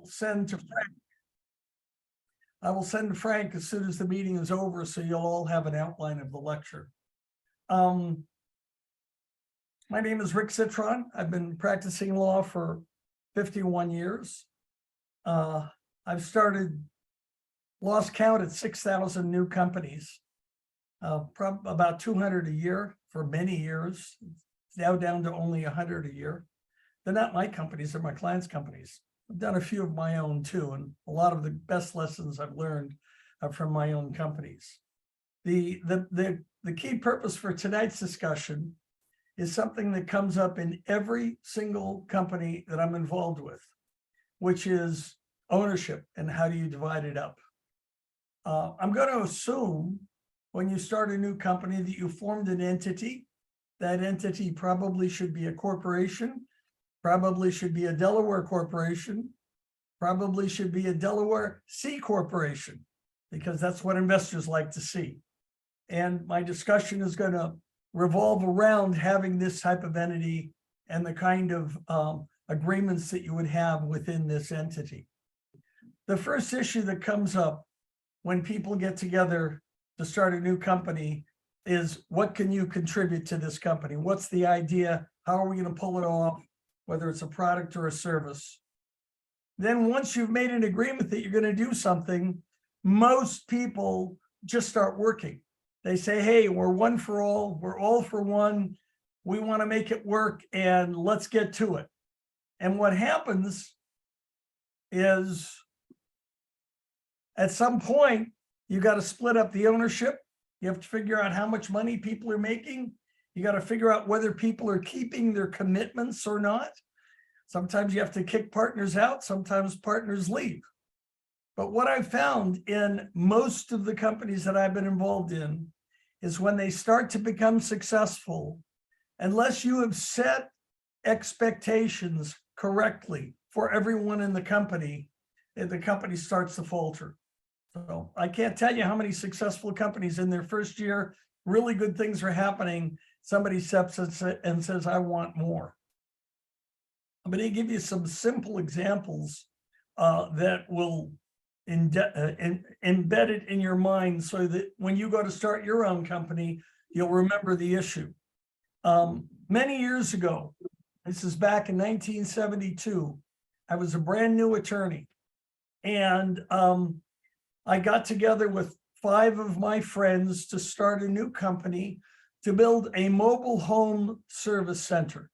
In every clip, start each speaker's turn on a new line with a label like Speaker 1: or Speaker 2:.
Speaker 1: send to Frank. I will send to Frank as soon as the meeting is over, so you'll all have an outline of the lecture. My name is Rick Citron. I've been practicing law for 51 years. I've lost count at 6,000 new companies, about 200 a year for many years. It's now down to only 100 a year. They're not my companies, they're my clients' companies. I've done a few of my own too, and a lot of the best lessons I've learned are from my own companies. The key purpose for tonight's discussion is something that comes up in every single company that I'm involved with, which is ownership and how do you divide it up. I'm going to assume when you start a new company that you formed an entity. That entity probably should be a corporation, probably should be a Delaware corporation, probably should be a Delaware C corporation, because that's what investors like to see. And my discussion is going to revolve around having this type of entity and the kind of agreements that you would have within this entity. The first issue that comes up when people get together to start a new company is, what can you contribute to this company? What's the idea? How are we going to pull it off? Whether it's a product or a service. Then once you've made an agreement that you're going to do something, most people just start working. They say, hey, we're one for all, we're all for one, we want to make it work, and let's get to it. And what happens is, at some point, you got to split up the ownership. You have to figure out how much money people are making. You got to figure out whether people are keeping their commitments or not. Sometimes you have to kick partners out. Sometimes partners leave. But what I've found in most of the companies that I've been involved in is when they start to become successful, unless you have set expectations correctly for everyone in the company starts to falter. So I can't tell you how many successful companies in their first year, really good things are happening. Somebody steps and says, I want more. I'm going to give you some simple examples that will embed it in your mind so that when you go to start your own company, you'll remember the issue. Many years ago, this is back in 1972, I was a brand new attorney, and I got together with 5 of my friends to start a new company to build a mobile home service center.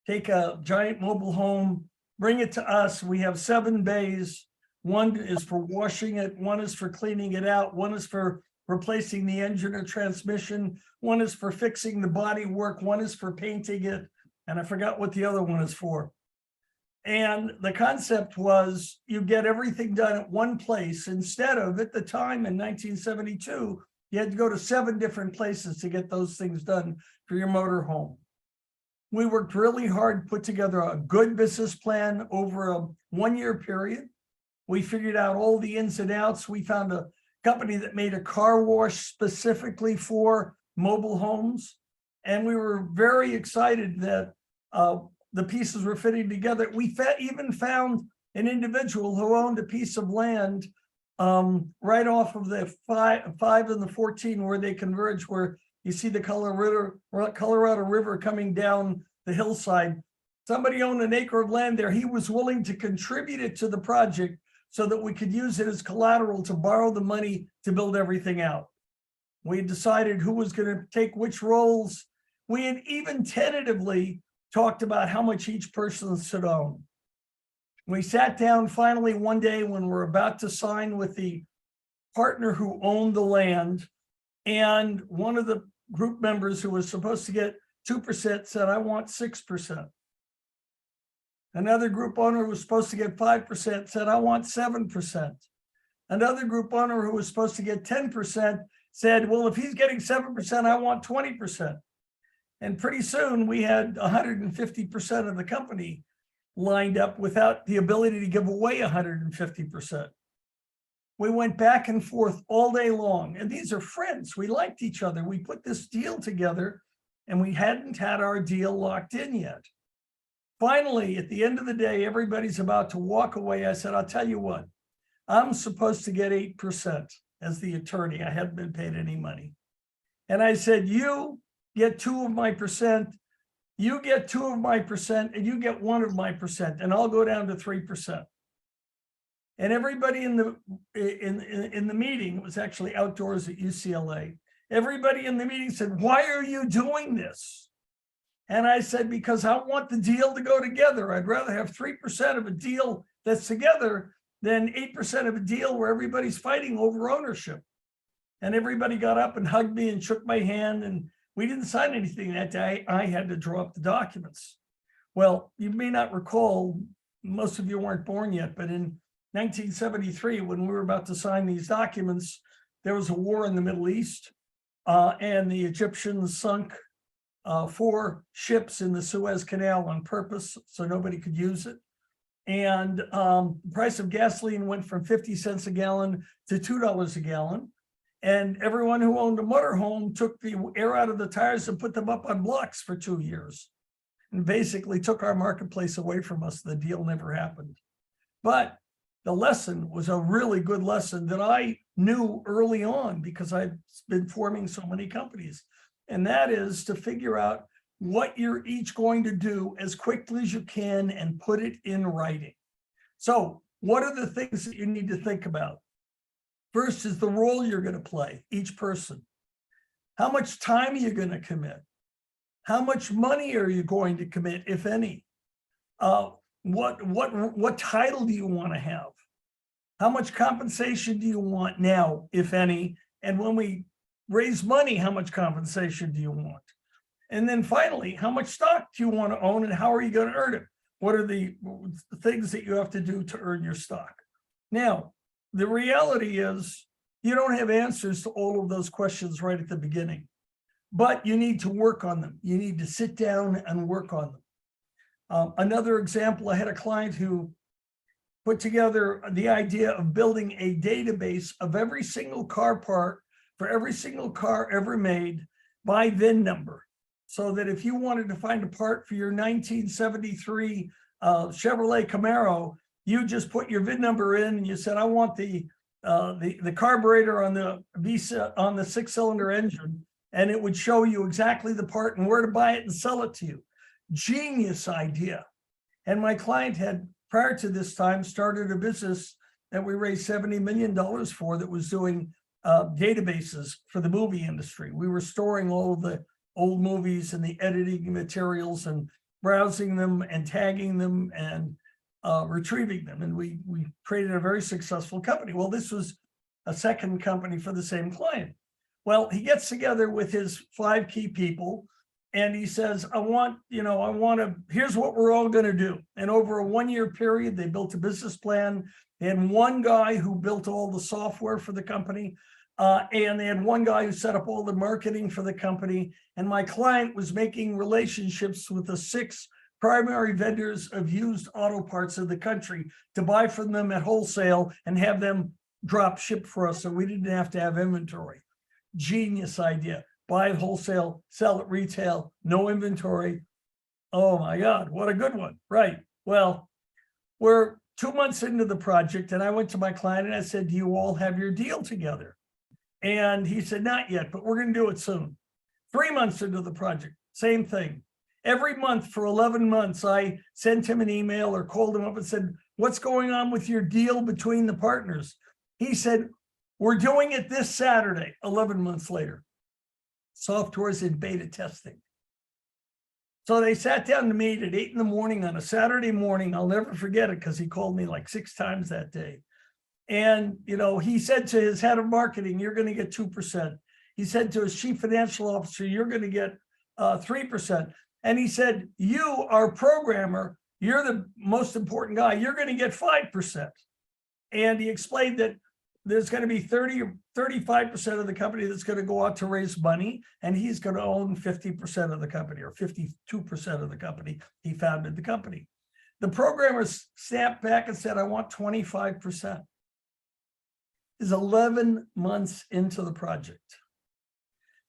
Speaker 1: Take a giant mobile home, bring it to us. We have 7 bays. One is for washing it, one is for cleaning it out, one is for replacing the engine or transmission, one is for fixing the body work, one is for painting it, and I forgot what the other one is for. And the concept was you get everything done at one place instead of, at the time in 1972, you had to go to 7 different places to get those things done for your motor home. We worked really hard, put together a good business plan over a 1-year period. We figured out all the ins and outs. We found a company that made a car wash specifically for mobile homes. And we were very excited that the pieces were fitting together. We even found an individual who owned a piece of land right off of the 5 and the 14 where they converge, where you see the Colorado River coming down the hillside. Somebody owned an acre of land there. He was willing to contribute it to the project so that we could use it as collateral to borrow the money to build everything out. We decided who was going to take which roles. We had even tentatively talked about how much each person should own. We sat down finally one day when we're about to sign with the partner who owned the land, and one of the group members who was supposed to get 2% said, I want 6%. Another group owner who was supposed to get 5% said, I want 7%. Another group owner who was supposed to get 10% said, well, if he's getting 7%, I want 20%. And pretty soon we had 150% of the company lined up without the ability to give away 150%. We went back and forth all day long. And these are friends. We liked each other. We put this deal together and we hadn't had our deal locked in yet. Finally, at the end of the day, everybody's about to walk away. I said, I'll tell you what, I'm supposed to get 8% as the attorney. I hadn't been paid any money. And I said, you get 2 of my percent, you get 2 of my percent, and you get 1 of my percent, and I'll go down to 3%. And everybody in the meeting, it was actually outdoors at UCLA, everybody in the meeting said, why are you doing this? And I said, because I want the deal to go together. I'd rather have 3% of a deal that's together than 8% of a deal where everybody's fighting over ownership. And everybody got up and hugged me and shook my hand, and we didn't sign anything that day. I had to draw up the documents. Well, you may not recall, most of you weren't born yet, but in 1973, when we were about to sign these documents, there was a war in the Middle East, and the Egyptians sunk 4 ships in the Suez Canal on purpose so nobody could use it. And the price of gasoline went from 50 cents a gallon to $2 a gallon. And everyone who owned a motorhome took the air out of the tires and put them up on blocks for 2 years, and basically took our marketplace away from us. The deal never happened. But the lesson was a really good lesson that I knew early on because I've been forming so many companies. And that is to figure out what you're each going to do as quickly as you can and put it in writing. So what are the things that you need to think about? First is the role you're going to play, each person. How much time are you going to commit? How much money are you going to commit, if any? What title do you want to have? How much compensation do you want now, if any? And when we raise money, how much compensation do you want? And then finally, how much stock do you want to own and how are you going to earn it? What are the things that you have to do to earn your stock? Now, the reality is you don't have answers to all of those questions right at the beginning, but you need to work on them. You need to sit down and work on them. Another example, I had a client who put together the idea of building a database of every single car part for every single car ever made by VIN number. So that if you wanted to find a part for your 1973 Chevrolet Camaro, you just put your VIN number in and you said, I want the carburetor on the on the 6-cylinder engine, and it would show you exactly the part and where to buy it and sell it to you. Genius idea. And my client had, prior to this time, started a business that we raised $70 million for that was doing databases for the movie industry. We were storing all of the old movies and the editing materials and browsing them and tagging them and retrieving them. And we created a very successful company. Well, this was a second company for the same client. Well, he gets together with his 5 key people and he says, here's what we're all going to do. And over a 1-year period, they built a business plan. They had one guy who built all the software for the company. And they had one guy who set up all the marketing for the company. And my client was making relationships with the 6 primary vendors of used auto parts of the country to buy from them at wholesale and have them drop ship for us so we didn't have to have inventory. Genius idea. Buy at wholesale, sell at retail, no inventory. Oh my God, what a good one. Right. Well, we're 2 months into the project and I went to my client and I said, do you all have your deal together? And he said, not yet, but we're going to do it soon. 3 months into the project, same thing. Every month for 11 months, I sent him an email or called him up and said, what's going on with your deal between the partners? He said, we're doing it this Saturday, 11 months later. Software's in beta testing. So they sat down to meet at 8 in the morning on a Saturday morning. I'll never forget it because he called me like 6 times that day. And, he said to his head of marketing, you're going to get 2%. He said to his chief financial officer, you're going to get 3%. And he said, you, our programmer, you're the most important guy. You're going to get 5%. And he explained that there's going to be 30 or 35% of the company that's going to go out to raise money. And he's going to own 50% of the company or 52% of the company. He founded the company. The programmer snapped back and said, I want 25%. Is 11 months into the project.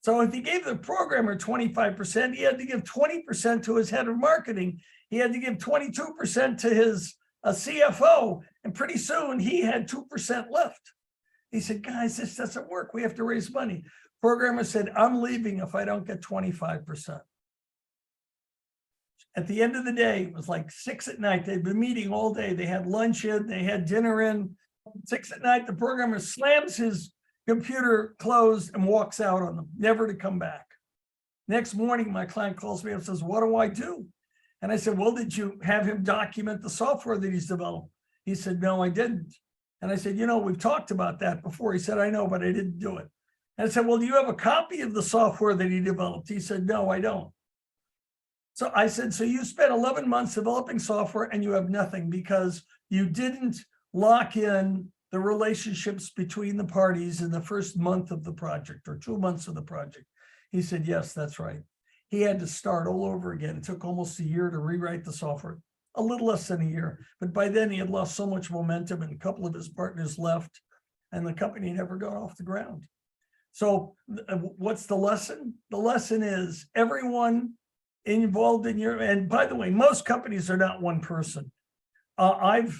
Speaker 1: So if he gave the programmer 25%, he had to give 20% to his head of marketing. He had to give 22% to his CFO, and pretty soon he had 2% left. He said, guys, this doesn't work. We have to raise money. Programmer said, I'm leaving if I don't get 25%. At the end of the day, it was like 6 at night. They'd been meeting all day. They had lunch in, they had dinner in. 6 at night, the programmer slams his computer closed and walks out on them, never to come back. Next morning, my client calls me and says, what do I do? And I said, well, did you have him document the software that he's developed? He said, no, I didn't. And I said, you know, we've talked about that before. He said, I know, but I didn't do it. And I said, well, do you have a copy of the software that he developed? He said, no, I don't. So I said, so you spent 11 months developing software and you have nothing because you didn't lock in the relationships between the parties in the first month of the project or 2 months of the project. He said, yes, that's right. He had to start all over again. It took almost a year to rewrite the software, a little less than a year. But by then he had lost so much momentum and a couple of his partners left and the company never got off the ground. So what's the lesson? The lesson is everyone involved in your, and by the way, most companies are not one person. I've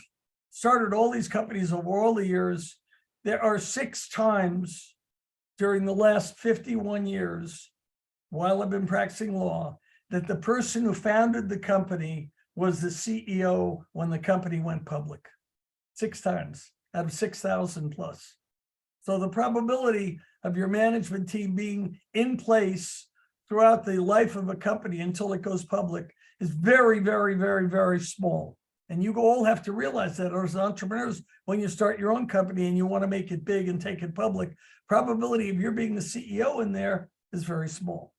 Speaker 1: started all these companies over all the years. There are 6 times during the last 51 years, while I've been practicing law, that the person who founded the company was the CEO when the company went public. 6 times out of 6,000 plus. So the probability of your management team being in place throughout the life of a company until it goes public is very, very, very, very small. And you all have to realize that as entrepreneurs, when you start your own company and you want to make it big and take it public, probability of your being the CEO in there is very small.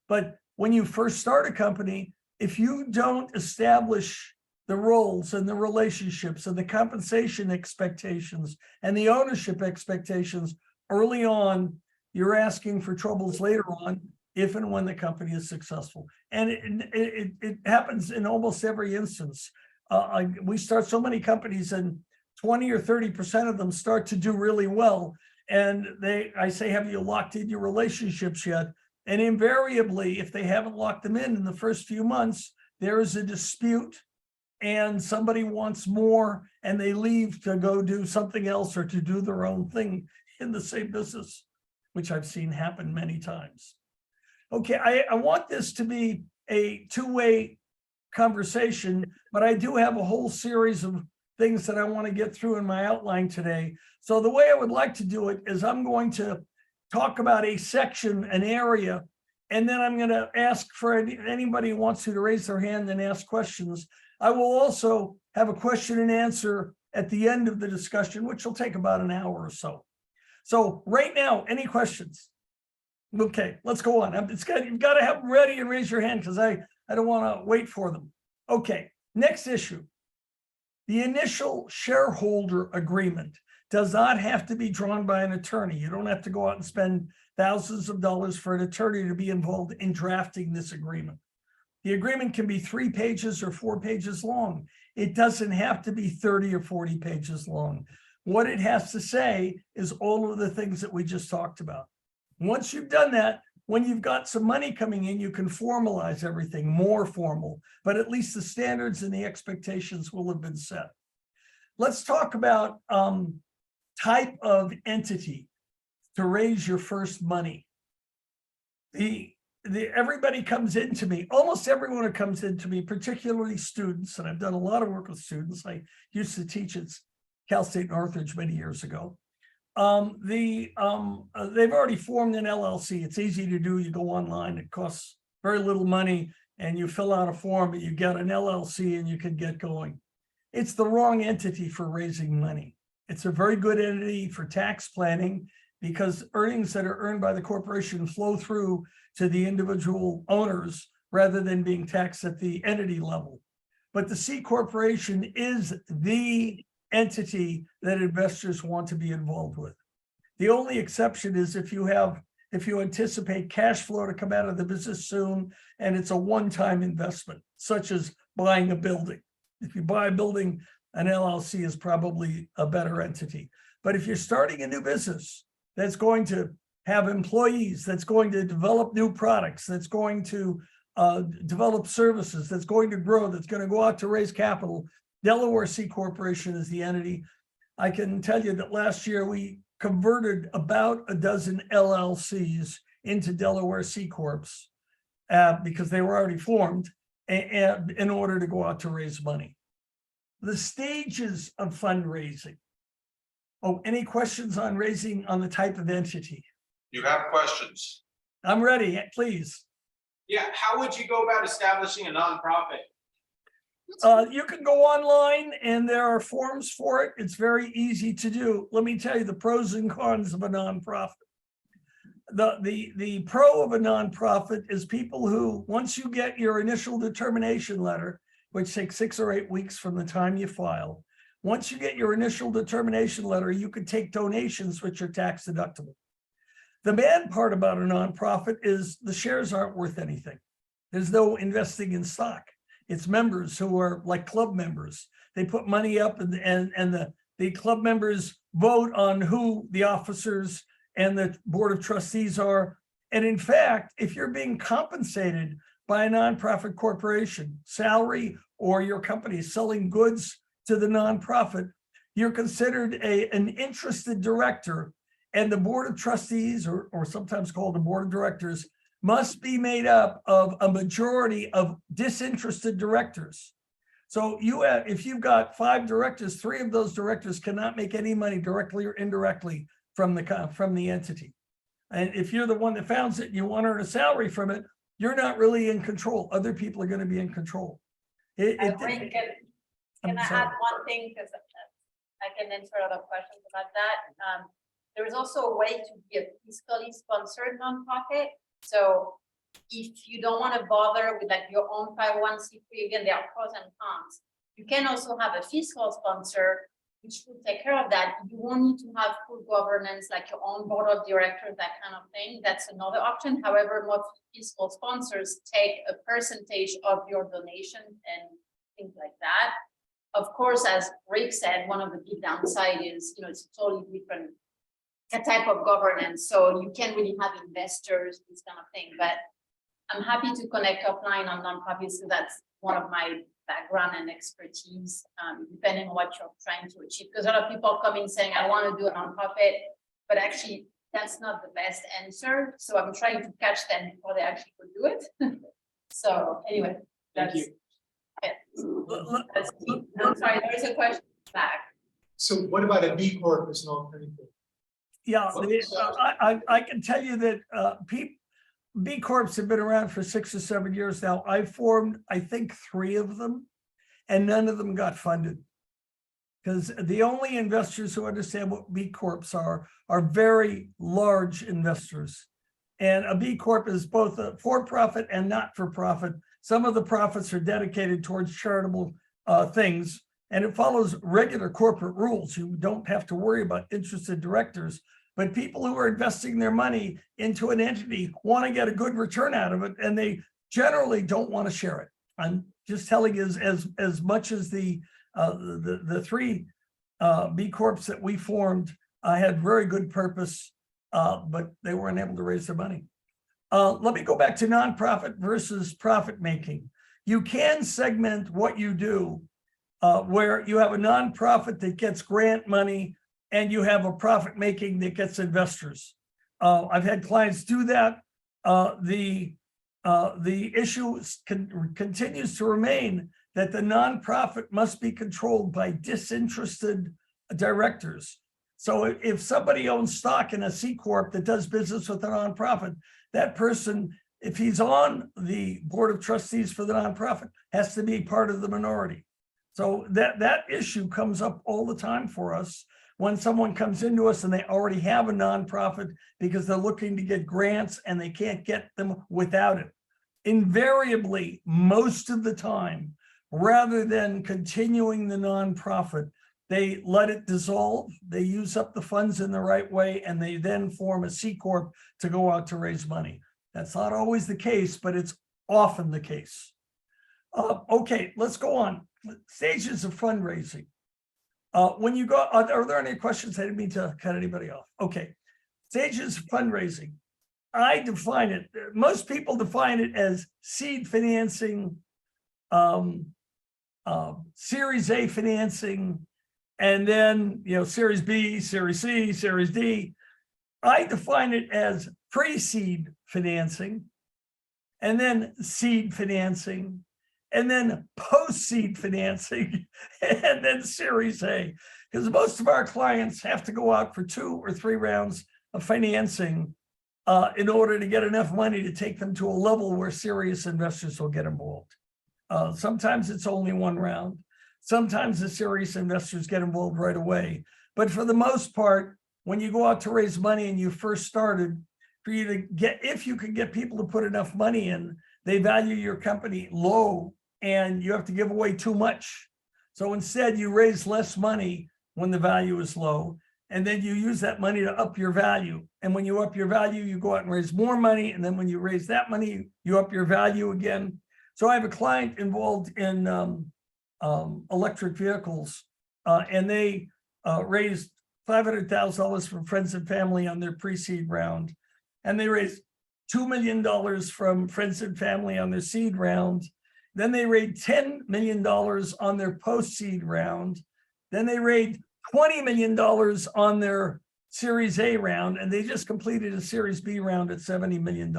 Speaker 1: But when you first start a company, if you don't establish the roles and the relationships and the compensation expectations and the ownership expectations early on, you're asking for troubles later on if and when the company is successful. And it happens in almost every instance. We start so many companies and 20 or 30% of them start to do really well. And I say, have you locked in your relationships yet? And invariably, if they haven't locked them in the first few months, there is a dispute and somebody wants more and they leave to go do something else or to do their own thing in the same business, which I've seen happen many times. Okay, I want this to be a two-way conversation, but I do have a whole series of things that I want to get through in my outline today. So the way I would like to do it is I'm going to talk about a section, an area, and then I'm going to ask for anybody who wants to raise their hand and ask questions. I will also have a question and answer at the end of the discussion, which will take about an hour or so. So right now, any questions? Okay, let's go on. You've got to have them ready and raise your hand because I don't want to wait for them. Okay, next issue. The initial shareholder agreement does not have to be drawn by an attorney. You don't have to go out and spend thousands of dollars for an attorney to be involved in drafting this agreement. The agreement can be 3 pages or 4 pages long. It doesn't have to be 30 or 40 pages long. What it has to say is all of the things that we just talked about. Once you've done that, when you've got some money coming in, you can formalize everything, more formal, but at least the standards and the expectations will have been set. Let's talk about type of entity to raise your first money. Everybody comes into me, almost everyone who comes into me, particularly students, and I've done a lot of work with students. I used to teach at Cal State Northridge many years ago. They've already formed an LLC. It's easy to do. You go online, it costs very little money, and you fill out a form, and you get an LLC and you can get going. It's the wrong entity for raising money. It's a very good entity for tax planning because earnings that are earned by the corporation flow through to the individual owners rather than being taxed at the entity level. But the C corporation is the entity that investors want to be involved with. The only exception is if you anticipate cash flow to come out of the business soon and it's a one-time investment, such as buying a building. If you buy a building, an LLC is probably a better entity. But if you're starting a new business that's going to have employees, that's going to develop new products, that's going to develop services, that's going to grow, that's going to go out to raise capital. Delaware C Corporation is the entity. I can tell you that last year we converted about a dozen LLCs into Delaware C Corps because they were already formed and in order to go out to raise money. The stages of fundraising. Oh, any questions on raising on the type of entity?
Speaker 2: You have questions?
Speaker 1: I'm ready, please.
Speaker 3: Yeah, how would you go about establishing a nonprofit?
Speaker 1: You can go online and there are forms for it. It's very easy to do. Let me tell you the pros and cons of a nonprofit. The pro of a nonprofit is people who, once you get your initial determination letter, which takes 6 or 8 weeks from the time you file, once you get your initial determination letter, you can take donations which are tax deductible. The bad part about a nonprofit is the shares aren't worth anything. There's no investing in stock. It's members who are like club members. They put money up and the club members vote on who the officers and the board of trustees are. And in fact, if you're being compensated by a nonprofit corporation, salary, or your company is selling goods to the nonprofit, you're considered an interested director, and the board of trustees, or sometimes called the board of directors, must be made up of a majority of disinterested directors. So if you've got 5 directors, 3 of those directors cannot make any money directly or indirectly from the entity. And if you're the one that founds it and you want to earn a salary from it, you're not really in control. Other people are going to be in control.
Speaker 4: Can I add one thing, because I can answer other questions about that. There is also a way to be a fiscally sponsored nonprofit. So if you don't want to bother with like your own 501c3, again, there are pros and cons. You can also have a fiscal sponsor, which will take care of that. You won't need to have full governance, like your own board of directors, that kind of thing. That's another option. However, most fiscal sponsors take a percentage of your donation and things like that. Of course, as Rick said, one of the big downside is, it's a totally different type of governance. So you can't really have investors, this kind of thing. But I'm happy to connect offline on nonprofits, because that's one of my background and expertise, depending on what you're trying to achieve. Because a lot of people come in saying, I want to do a nonprofit, but actually that's not the best answer. So I'm trying to catch them before they actually could do it. So anyway,
Speaker 3: Thank you.
Speaker 4: I'm sorry, there is a question back.
Speaker 5: So what about a B Corp as an alternative?
Speaker 1: Yeah, I can tell you that B Corps have been around for 6 or 7 years now. I formed, I think, 3 of them, and none of them got funded. Because the only investors who understand what B Corps are very large investors. And a B Corp is both a for-profit and not-for-profit. Some of the profits are dedicated towards charitable things, and it follows regular corporate rules. You don't have to worry about interested directors, but people who are investing their money into an entity want to get a good return out of it, and they generally don't want to share it. I'm just telling you, as much as the 3 B Corps that we formed had very good purpose, but they weren't able to raise their money. Let me go back to nonprofit versus profit making. You can segment what you do, where you have a nonprofit that gets grant money and you have a profit making that gets investors. I've had clients do that. The issue continues to remain that the nonprofit must be controlled by disinterested directors. So if somebody owns stock in a C Corp that does business with a nonprofit, that person, if he's on the board of trustees for the nonprofit, has to be part of the minority. So that issue comes up all the time for us when someone comes into us and they already have a nonprofit because they're looking to get grants and they can't get them without it. Invariably, most of the time, rather than continuing the nonprofit, they let it dissolve, they use up the funds in the right way, and they then form a C Corp to go out to raise money. That's not always the case, but it's often the case. Okay, let's go on. Stages of fundraising. When you go, are there any questions? I didn't mean to cut anybody off. Okay, stages of fundraising. I define it, most people define it as seed financing, Series A financing, and then, Series B, Series C, Series D. I define it as pre-seed financing, and then seed financing, and then post-seed financing, and then Series A. Because most of our clients have to go out for 2 or 3 rounds of financing in order to get enough money to take them to a level where serious investors will get involved. Sometimes it's only 1 round. Sometimes the serious investors get involved right away. But for the most part, when you go out to raise money and you first started, for you to get, if you can get people to put enough money in, they value your company low and you have to give away too much. So instead you raise less money when the value is low, and then you use that money to up your value. And when you up your value, you go out and raise more money. And then when you raise that money, you up your value again. So I have a client involved in electric vehicles, and they raised $500,000 from friends and family on their pre-seed round. And they raised $2 million from friends and family on their seed round. Then they raised $10 million on their post-seed round. Then they raised $20 million on their Series A round, and they just completed a Series B round at $70 million.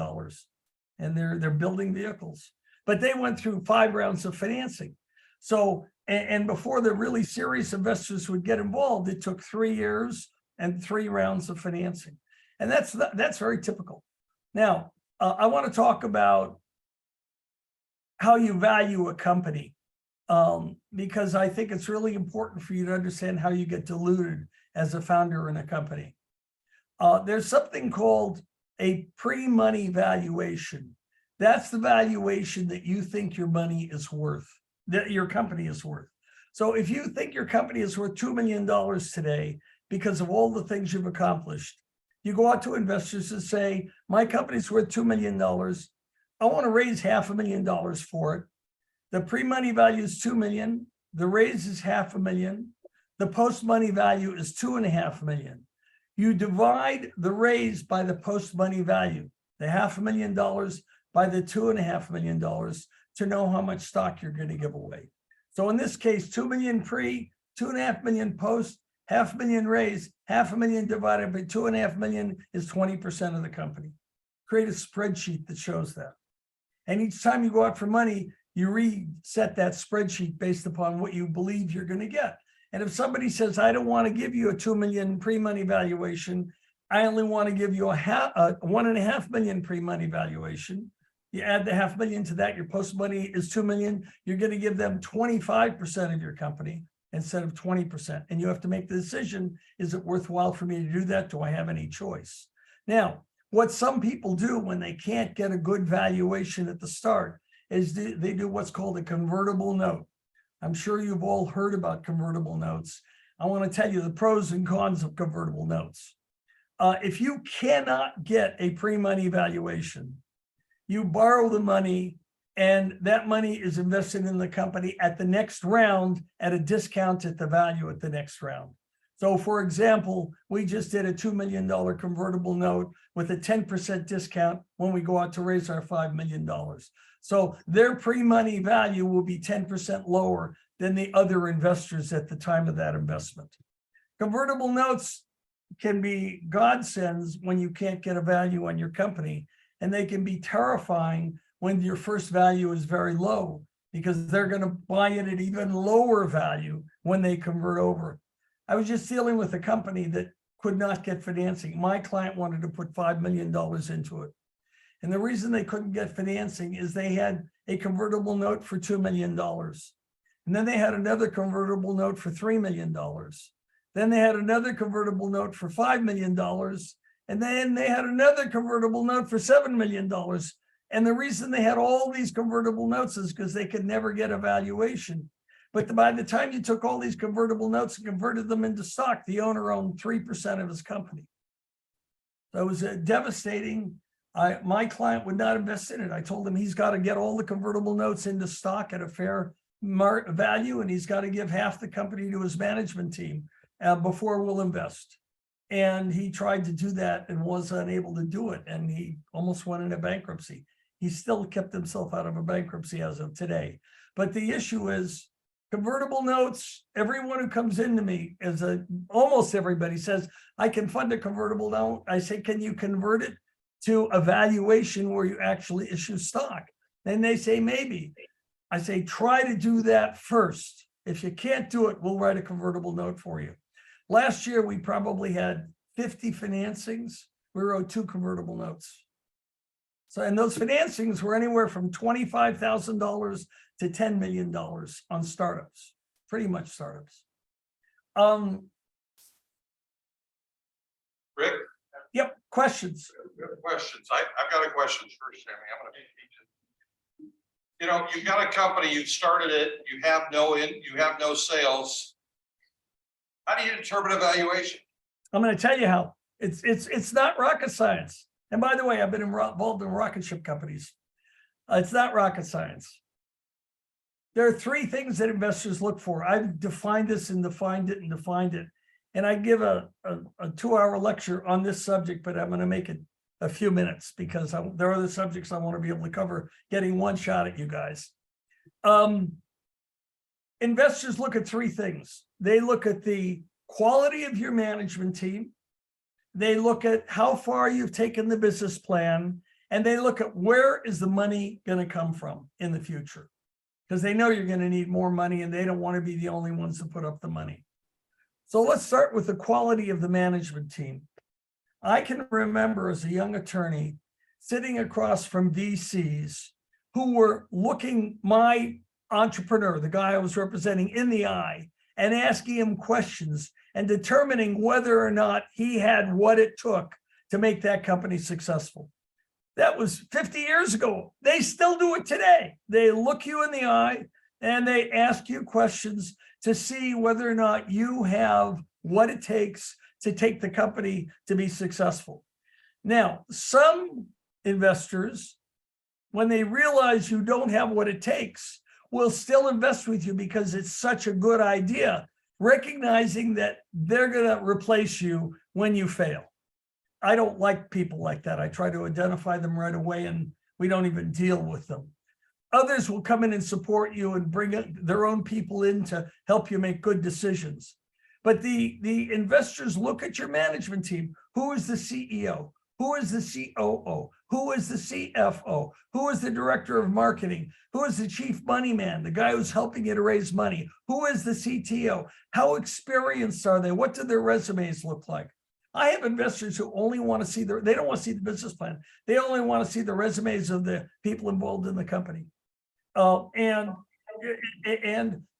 Speaker 1: And they're building vehicles. But they went through 5 rounds of financing. So, and before the really serious investors would get involved, it took 3 years and 3 rounds of financing. And that's very typical. Now, I want to talk about how you value a company, because I think it's really important for you to understand how you get diluted as a founder in a company. There's something called a pre-money valuation. That's the valuation that you think your money is worth, that your company is worth. So if you think your company is worth $2 million today because of all the things you've accomplished, you go out to investors and say, my company's worth $2 million. I want to raise $500,000 for it. The pre-money value is $2 million. The raise is $500,000. The post-money value is $2.5 million. You divide the raise by the post-money value, the $500,000 by the $2.5 million, to know how much stock you're going to give away. So in this case, 2 million pre, 2.5 million post, $500,000 raise, $500,000 divided by 2.5 million is 20% of the company. Create a spreadsheet that shows that. And each time you go out for money, you reset that spreadsheet based upon what you believe you're going to get. And if somebody says, I don't want to give you a 2 million pre-money valuation, I only want to give you a 1.5 million pre-money valuation. You add the $500,000 to that, your post-money is 2 million. You're going to give them 25% of your company instead of 20%. And you have to make the decision, is it worthwhile for me to do that? Do I have any choice? Now, what some people do when they can't get a good valuation at the start is they do what's called a convertible note. I'm sure you've all heard about convertible notes. I want to tell you the pros and cons of convertible notes. If you cannot get a pre-money valuation, you borrow the money and that money is invested in the company at the next round at a discount at the value at the next round. So for example, we just did a $2 million convertible note with a 10% discount when we go out to raise our $5 million. So their pre-money value will be 10% lower than the other investors at the time of that investment. Convertible notes can be godsends when you can't get a value on your company, and they can be terrifying when your first value is very low, because they're going to buy it at even lower value when they convert over. I was just dealing with a company that could not get financing. My client wanted to put $5 million into it. And the reason they couldn't get financing is they had a convertible note for $2 million. And then they had another convertible note for $3 million. Then they had another convertible note for $5 million. And then they had another convertible note for $7 million. And the reason they had all these convertible notes is because they could never get a valuation. But by the time you took all these convertible notes and converted them into stock, the owner owned 3% of his company. So it was devastating. My client would not invest in it. I told him he's got to get all the convertible notes into stock at a fair value, and he's got to give half the company to his management team before we'll invest. And he tried to do that and was unable to do it. And he almost went into bankruptcy. He still kept himself out of a bankruptcy as of today. But the issue is convertible notes. Everyone who comes into me almost everybody says, I can fund a convertible note. I say, can you convert it to a valuation where you actually issue stock? And they say, maybe. I say, try to do that first. If you can't do it, we'll write a convertible note for you. Last year, we probably had 50 financings. We wrote 2 convertible notes. So, and those financings were anywhere from $25,000 to $10 million on startups, pretty much startups.
Speaker 2: Rick,
Speaker 1: Yep, questions.
Speaker 2: questions. I've got a question first, Sammy. I'm gonna be. You know, you've got a company, you started it, you have no sales. How do you determine a valuation?
Speaker 1: I'm going to tell you how. It's not rocket science. And by the way, I've been involved in rocket ship companies. It's not rocket science. There are 3 things that investors look for. I've defined this and defined it and defined it. And I give a 2-hour lecture on this subject, but I'm going to make it a few minutes because there are other subjects I want to be able to cover, getting one shot at you guys. Investors look at 3 things. They look at the quality of your management team. They look at how far you've taken the business plan, and they look at where is the money going to come from in the future, because they know you're going to need more money and they don't want to be the only ones to put up the money. So let's start with the quality of the management team. I can remember as a young attorney sitting across from VCs who were looking my entrepreneur, the guy I was representing, in the eye and asking him questions and determining whether or not he had what it took to make that company successful. That was 50 years ago. They still do it today. They look you in the eye and they ask you questions to see whether or not you have what it takes to take the company to be successful. Now, some investors, when they realize you don't have what it takes, will still invest with you because it's such a good idea, recognizing that they're going to replace you when you fail. I don't like people like that. I try to identify them right away and we don't even deal with them. Others will come in and support you and bring their own people in to help you make good decisions. But the investors look at your management team. Who is the CEO? Who is the COO? Who is the CFO? Who is the director of marketing? Who is the chief money man, the guy who's helping you to raise money? Who is the CTO? How experienced are they? What do their resumes look like? I have investors who only want to see they don't want to see the business plan. They only want to see the resumes of the people involved in the company. And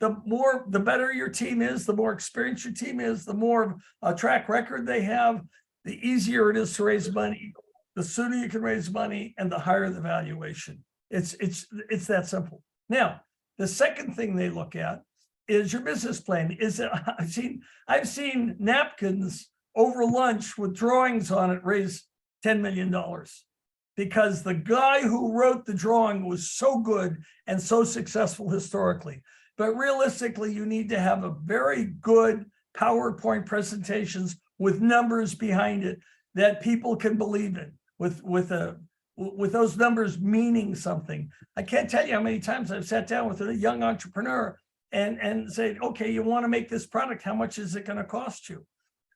Speaker 1: the better your team is, the more experienced your team is, the more track record they have, the easier it is to raise money, the sooner you can raise money, and the higher the valuation. It's that simple. Now, the second thing they look at is your business plan. I've seen napkins over lunch with drawings on it raise $10 million because the guy who wrote the drawing was so good and so successful historically. But realistically, you need to have a very good PowerPoint presentations with numbers behind it that people can believe in, with those numbers meaning something. I can't tell you how many times I've sat down with a young entrepreneur and said, okay, you want to make this product, how much is it going to cost you?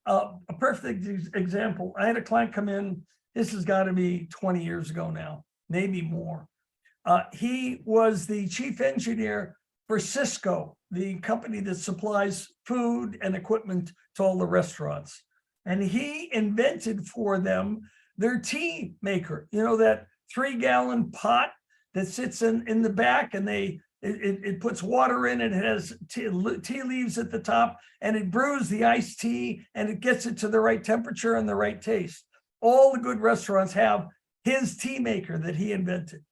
Speaker 1: A perfect example, I had a client come in, this has got to be 20 years ago now, maybe more. He was the chief engineer for Cisco, the company that supplies food and equipment to all the restaurants. And he invented for them their tea maker, you know, that 3-gallon pot that sits in the back, and it puts water in it. It has tea leaves at the top, and it brews the iced tea, and it gets it to the right temperature and the right taste. All the good restaurants have his tea maker that he invented.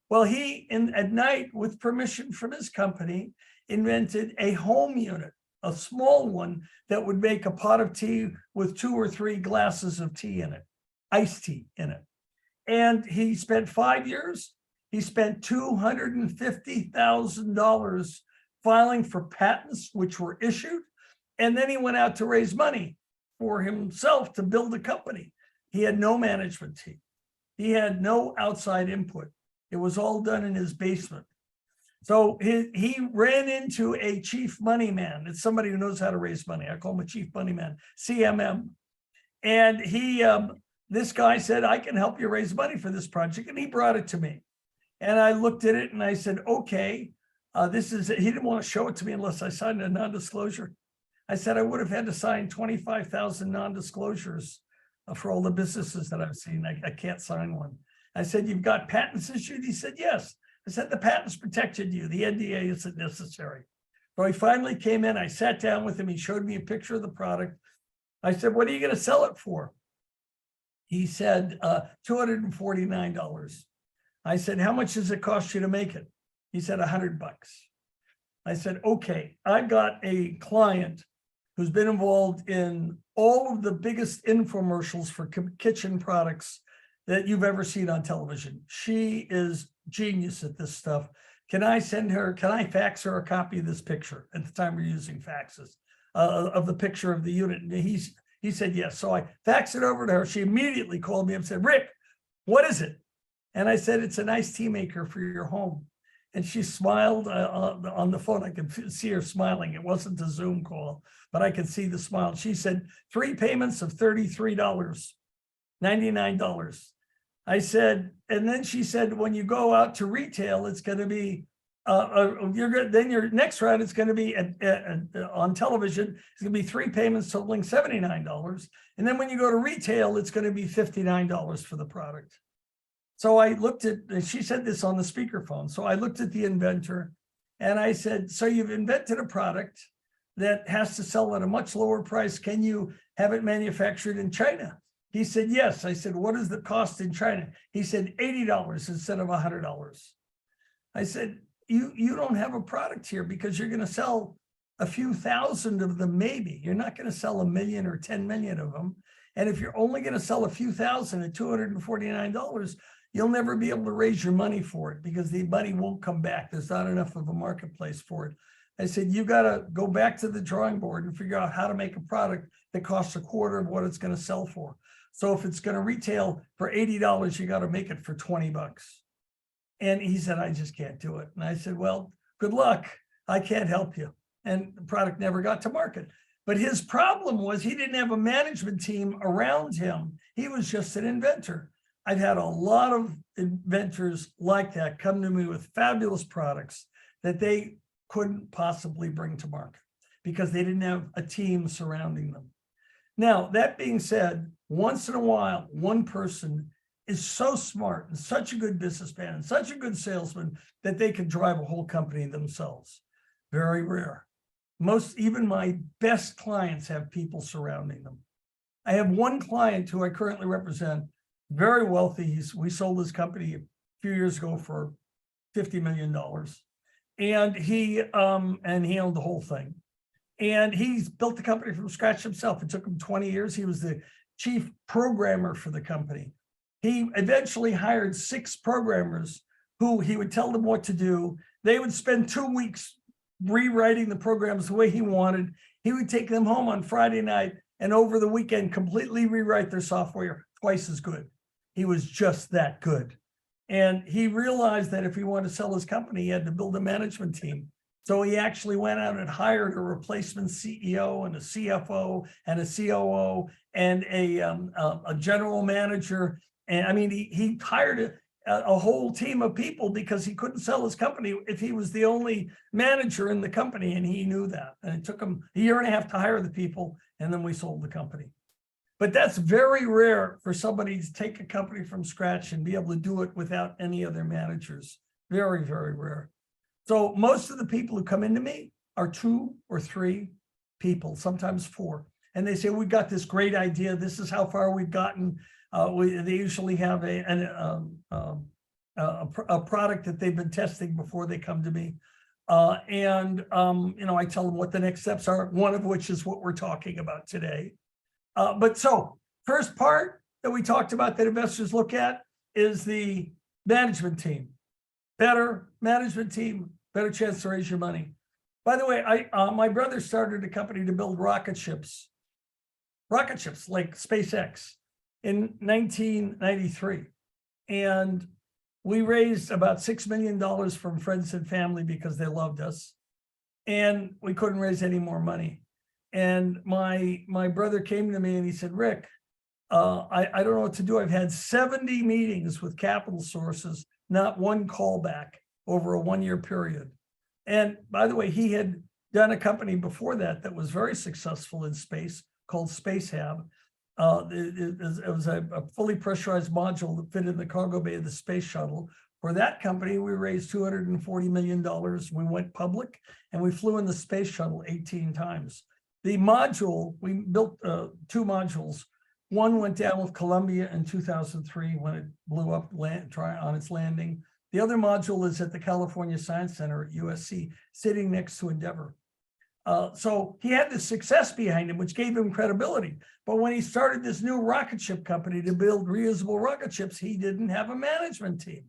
Speaker 1: Well, he, at night, with permission from his company, invented a home unit, a small one that would make a pot of tea with 2 or 3 glasses of tea in it, iced tea in it. And he spent 5 years. He spent $250,000 filing for patents, which were issued. And then he went out to raise money. for himself to build a company. He had no management team. He had no outside input. It was all done in his basement. So he ran into a chief money man. It's somebody who knows how to raise money. I call him a chief money man, CMM. And this guy said, I can help you raise money for this project. And he brought it to me. And I looked at it and I said, okay, he didn't want to show it to me unless I signed a non-disclosure. I said, I would have had to sign 25,000 non-disclosures for all the businesses that I've seen. I can't sign one. I said, you've got patents issued? He said, yes. I said, the patents protected you. The NDA isn't necessary. So he finally came in. I sat down with him. He showed me a picture of the product. I said, what are you going to sell it for? He said, $249. I said, how much does it cost you to make it? He said, $100. I said, okay, I've got a client who's been involved in all of the biggest infomercials for kitchen products that you've ever seen on television. She is genius at this stuff. Can I fax her a copy of this picture? At the time we're using faxes, of the picture of the unit. And he said, yes. So I faxed it over to her. She immediately called me and said, Rick, what is it? And I said, it's a nice tea maker for your home. And she smiled on the phone. I could see her smiling. It wasn't a Zoom call, but I could see the smile. She said, 3 payments of $33, $99. I said, and then she said, when you go out to retail, it's going to be, then your next round is going to be on television. It's going to be 3 payments totaling $79. And then when you go to retail, it's going to be $59 for the product. So I looked at, she said this on the speakerphone. So I looked at the inventor and I said, so you've invented a product that has to sell at a much lower price. Can you have it manufactured in China? He said, yes. I said, what is the cost in China? He said, $80 instead of $100. I said, you don't have a product here because you're going to sell a few thousand of them, maybe. You're not going to sell 1 million or 10 million of them. And if you're only going to sell a few thousand at $249, you'll never be able to raise your money for it because the money won't come back. There's not enough of a marketplace for it. I said, you got to go back to the drawing board and figure out how to make a product that costs a quarter of what it's going to sell for. So if it's going to retail for $80, you got to make it for $20. And he said, I just can't do it. And I said, well, good luck. I can't help you. And the product never got to market. But his problem was he didn't have a management team around him. He was just an inventor. I've had a lot of inventors like that come to me with fabulous products that they couldn't possibly bring to market because they didn't have a team surrounding them. Now, that being said, once in a while, one person is so smart and such a good businessman and such a good salesman that they can drive a whole company themselves. Very rare. Even my best clients have people surrounding them. I have one client who I currently represent, very wealthy. We sold his company a few years ago for $50 million. And he owned the whole thing. And he's built the company from scratch himself. It took him 20 years. He was the chief programmer for the company. He eventually hired 6 programmers who he would tell them what to do. They would spend 2 weeks rewriting the programs the way he wanted. He would take them home on Friday night and over the weekend completely rewrite their software twice as good. He was just that good. And he realized that if he wanted to sell his company, he had to build a management team. So he actually went out and hired a replacement CEO and a CFO and a COO and a general manager. And I mean, he hired a whole team of people because he couldn't sell his company if he was the only manager in the company, and he knew that. And it took him a year and a half to hire the people, and then we sold the company. But that's very rare for somebody to take a company from scratch and be able to do it without any other managers. Very, very rare. So most of the people who come into me are 2 or 3 people, sometimes 4. And they say, we got this great idea. This is how far we've gotten. They usually have a product that they've been testing before they come to me. I tell them what the next steps are, one of which is what we're talking about today. But so first part that we talked about that investors look at is the management team. Better management team, better chance to raise your money. By the way, my brother started a company to build rocket ships. rocket ships like SpaceX in 1993. And we raised about $6 million from friends and family because they loved us. And we couldn't raise any more money. And my brother came to me and he said, Rick, I don't know what to do. I've had 70 meetings with capital sources, not one callback over a 1-year period. And by the way, he had done a company before that was very successful in space called SpaceHab. It was a fully pressurized module that fit in the cargo bay of the space shuttle. For that company, we raised $240 million. We went public and we flew in the space shuttle 18 times. The module, we built 2 modules. One went down with Columbia in 2003 when it blew up on its landing. The other module is at the California Science Center at USC, sitting next to Endeavour. So he had the success behind him, which gave him credibility. But when he started this new rocket ship company to build reusable rocket ships, he didn't have a management team.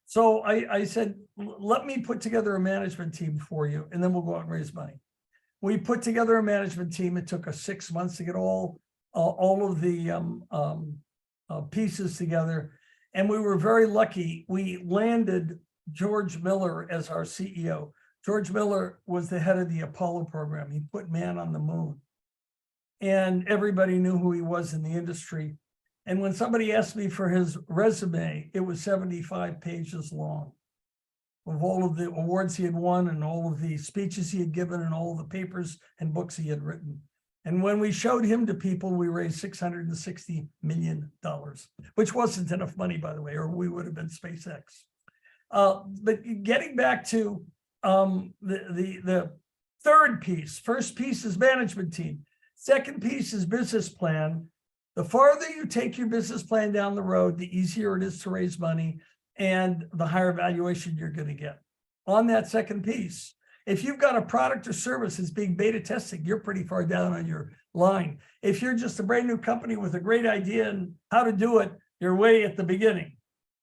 Speaker 1: So I said, let me put together a management team for you, and then we'll go out and raise money. We put together a management team. It took us 6 months to get all of the pieces together. And we were very lucky. We landed George Miller as our CEO. George Miller was the head of the Apollo program. He put man on the moon. And everybody knew who he was in the industry. And when somebody asked me for his resume, it was 75 pages long of all of the awards he had won and all of the speeches he had given and all of the papers and books he had written. And when we showed him to people, we raised $660 million, which wasn't enough money, by the way, or we would have been SpaceX. But getting back to the third piece, first piece is management team. Second piece is business plan. The farther you take your business plan down the road, the easier it is to raise money and the higher valuation you're going to get. On that second piece, if you've got a product or service that's being beta tested, you're pretty far down on your line. If you're just a brand new company with a great idea and how to do it, you're way at the beginning.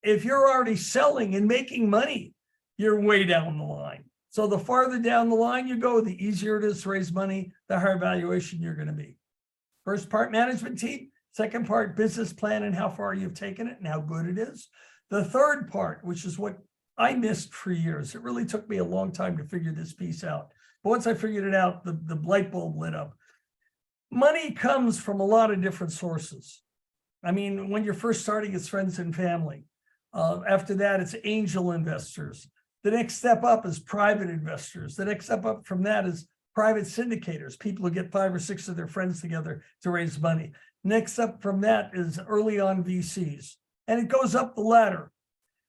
Speaker 1: If you're already selling and making money, you're way down the line. So the farther down the line you go, the easier it is to raise money, the higher valuation you're going to be. First part, management team. Second part, business plan and how far you've taken it and how good it is. The third part, which is what I missed for years. It really took me a long time to figure this piece out. But once I figured it out, the light bulb lit up. Money comes from a lot of different sources. I mean, when you're first starting, it's friends and family. After that, it's angel investors. The next step up is private investors. The next step up from that is private syndicators, people who get 5 or 6 of their friends together to raise money. Next up from that is early on VCs. And it goes up the ladder.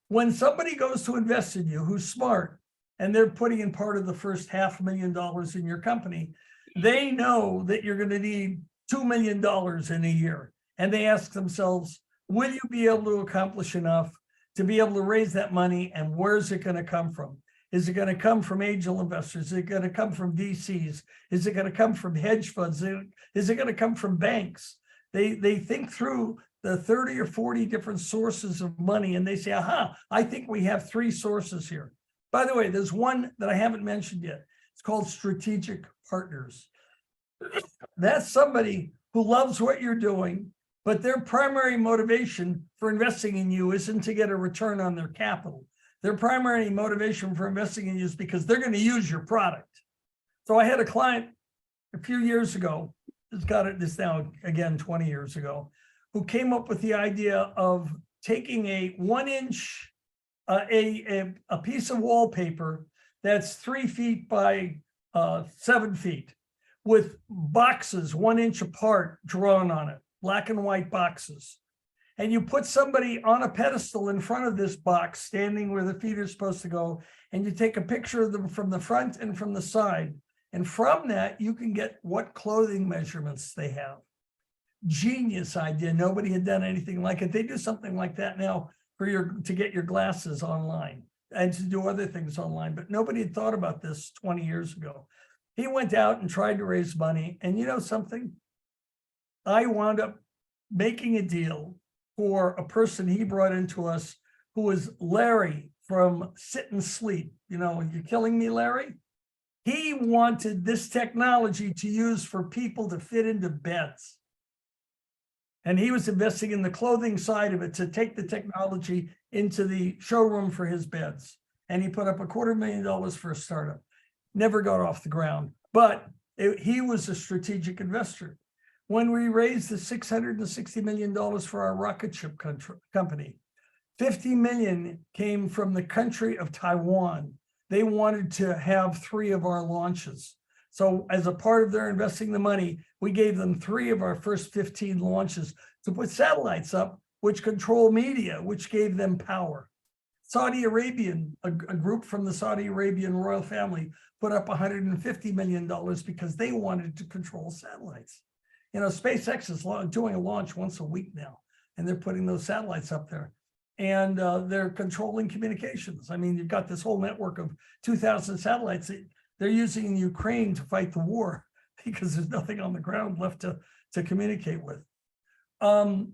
Speaker 1: When somebody goes to invest in you who's smart, and they're putting in part of the first $500,000 in your company, they know that you're going to need $2 million in a year. And they ask themselves, will you be able to accomplish enough to be able to raise that money, and where's it going to come from? Is it going to come from angel investors? Is it going to come from VCs? Is it going to come from hedge funds? Is it going to come from banks? They think through the 30 or 40 different sources of money, and they say, aha, I think we have 3 sources here. By the way, there's one that I haven't mentioned yet. It's called strategic partners. That's somebody who loves what you're doing, but their primary motivation for investing in you isn't to get a return on their capital. Their primary motivation for investing in you is because they're going to use your product. So I had a client a few years ago, this now again 20 years ago, who came up with the idea of taking a 1-inch, a piece of wallpaper that's 3 feet by 7 feet with boxes 1 inch apart drawn on it, black and white boxes. And you put somebody on a pedestal in front of this box, standing where the feet are supposed to go, and you take a picture of them from the front and from the side. And from that, you can get what clothing measurements they have. Genius idea. Nobody had done anything like it. They do something like that now to get your glasses online and to do other things online, but nobody had thought about this 20 years ago. He went out and tried to raise money, and you know something? I wound up making a deal for a person he brought into us who was Larry from Sit and Sleep. You know, you're killing me, Larry? He wanted this technology to use for people to fit into beds. And he was investing in the clothing side of it to take the technology into the showroom for his beds. And he put up $250,000 for a startup. Never got off the ground, but he was a strategic investor. When we raised the $660 million for our rocket ship company, 50 million came from the country of Taiwan. They wanted to have 3 of our launches. So as a part of their investing the money, we gave them 3 of our first 15 launches to put satellites up, which control media, which gave them power. Saudi Arabian, a group from the Saudi Arabian royal family, put up $150 million because they wanted to control satellites. You know, SpaceX is doing a launch once a week now, and they're putting those satellites up there. And they're controlling communications. I mean, you've got this whole network of 2,000 satellites that they're using in Ukraine to fight the war because there's nothing on the ground left to communicate with.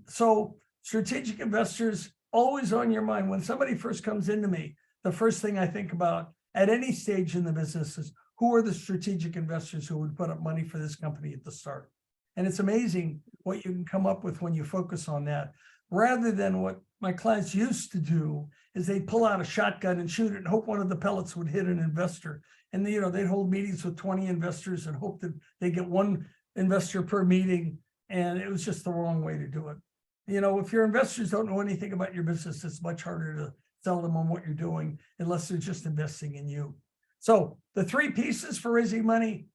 Speaker 1: So strategic investors always on your mind. When somebody first comes into me, the first thing I think about at any stage in the business is who are the strategic investors who would put up money for this company at the start? And it's amazing what you can come up with when you focus on that, rather than what my clients used to do is they'd pull out a shotgun and shoot it and hope one of the pellets would hit an investor. And you know, they'd hold meetings with 20 investors and hope that they get 1 investor per meeting. And it was just the wrong way to do it. You know, if your investors don't know anything about your business, it's much harder to sell them on what you're doing unless they're just investing in you. So the 3 pieces for raising money: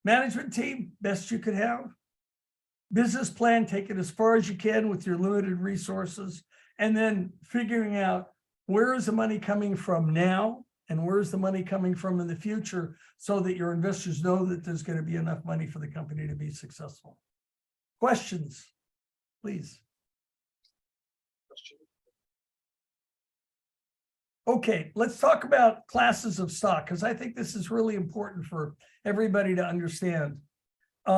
Speaker 1: management team, best you could have; business plan, take it as far as you can with your limited resources, and then figuring out where is the money coming from now and where is the money coming from in the future, so that your investors know that there's going to be enough money for the company to be successful. Questions, please. Okay, let's talk about classes of stock, because I think this is really important for everybody to understand.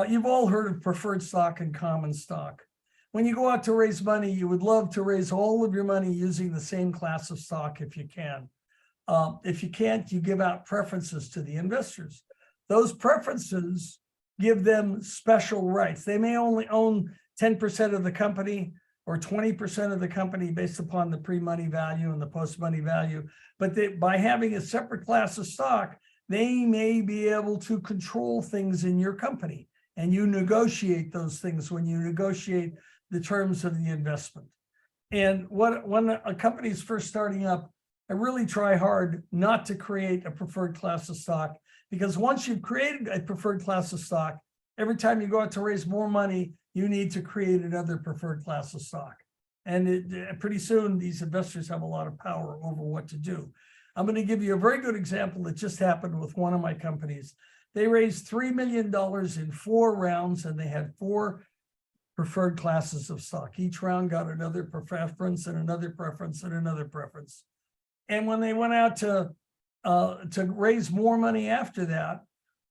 Speaker 1: You've all heard of preferred stock and common stock. When you go out to raise money, you would love to raise all of your money using the same class of stock if you can. If you can't, you give out preferences to the investors. Those preferences give them special rights. They may only own 10% of the company or 20% of the company based upon the pre-money value and the post-money value. But by having a separate class of stock, they may be able to control things in your company. And you negotiate those things when you negotiate the terms of the investment. And when a company is first starting up, I really try hard not to create a preferred class of stock, because once you've created a preferred class of stock, every time you go out to raise more money, you need to create another preferred class of stock. And pretty soon, these investors have a lot of power over what to do. I'm going to give you a very good example that just happened with one of my companies. They raised $3 million in 4 rounds, and they had 4 preferred classes of stock. Each round got another preference and another preference and another preference. And when they went out to raise more money after that,